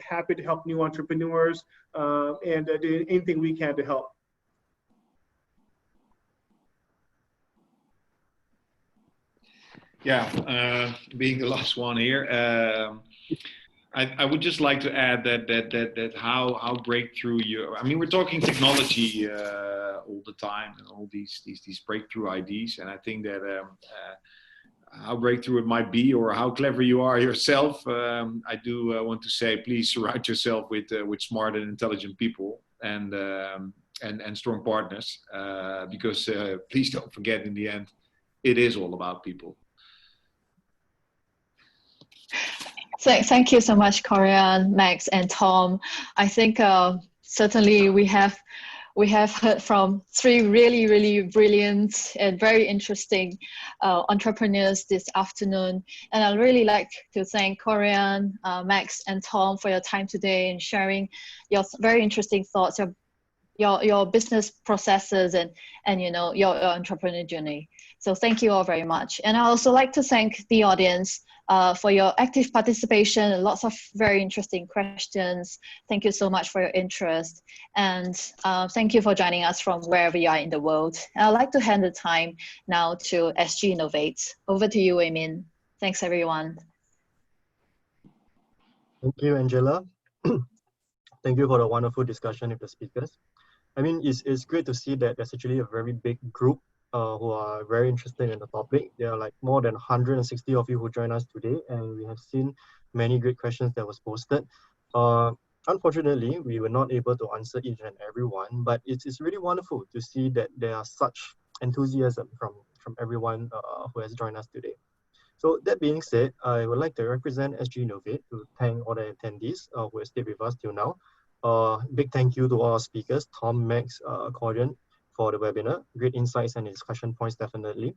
happy to help new entrepreneurs, and do anything we can to help. Yeah, being the last one here, I would just like to add that how breakthrough we're talking technology all the time and all these breakthrough ideas, and I think that how breakthrough it might be or how clever you are yourself, I do want to say, please surround yourself with smart and intelligent people and strong partners, because please don't forget, in the end, it is all about people. Thank you so much, Corian, Max, and Tom. I think certainly we have heard from three really, really brilliant and very interesting entrepreneurs this afternoon. And I'd really like to thank Corian, Max, and Tom for your time today and sharing your very interesting thoughts, your business processes, and you know, your entrepreneur journey. So thank you all very much. And I also like to thank the audience for your active participation and lots of very interesting questions. Thank you so much for your interest. And thank you for joining us from wherever you are in the world. And I'd like to hand the time now to SG Innovate. Over to you, Wei Min. Thanks, everyone. Thank you, Angela. Thank you for the wonderful discussion with the speakers. I mean, it's great to see that there's actually a very big group who are very interested in the topic. There are like more than 160 of you who joined us today, and we have seen many great questions that was posted. Unfortunately, we were not able to answer each and every one, but it's really wonderful to see that there are such enthusiasm from everyone who has joined us today. So that being said, I would like to represent SG Innovate to thank all the attendees who have stayed with us till now. Big thank you to all our speakers, Tom, Max, Corian, for the webinar. Great insights and discussion points, definitely.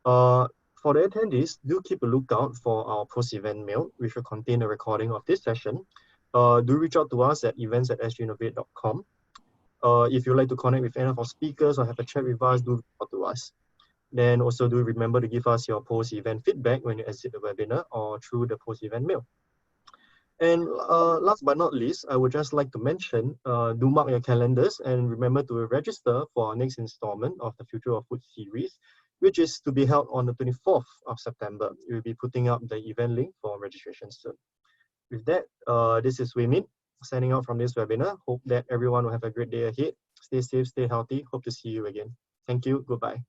For the attendees, do keep a lookout for our post-event mail, which will contain a recording of this session. Do reach out to us at events@sginnovate.com. If you'd like to connect with any of our speakers or have a chat with us, do reach out to us. Then also do remember to give us your post-event feedback when you exit the webinar or through the post-event mail. And last but not least, I would just like to mention, do mark your calendars and remember to register for our next installment of the Future of Food series, which is to be held on the 24th of September. We'll be putting up the event link for registration soon. With that, this is Wei Min signing out from this webinar. Hope that everyone will have a great day ahead. Stay safe, stay healthy. Hope to see you again. Thank you. Goodbye.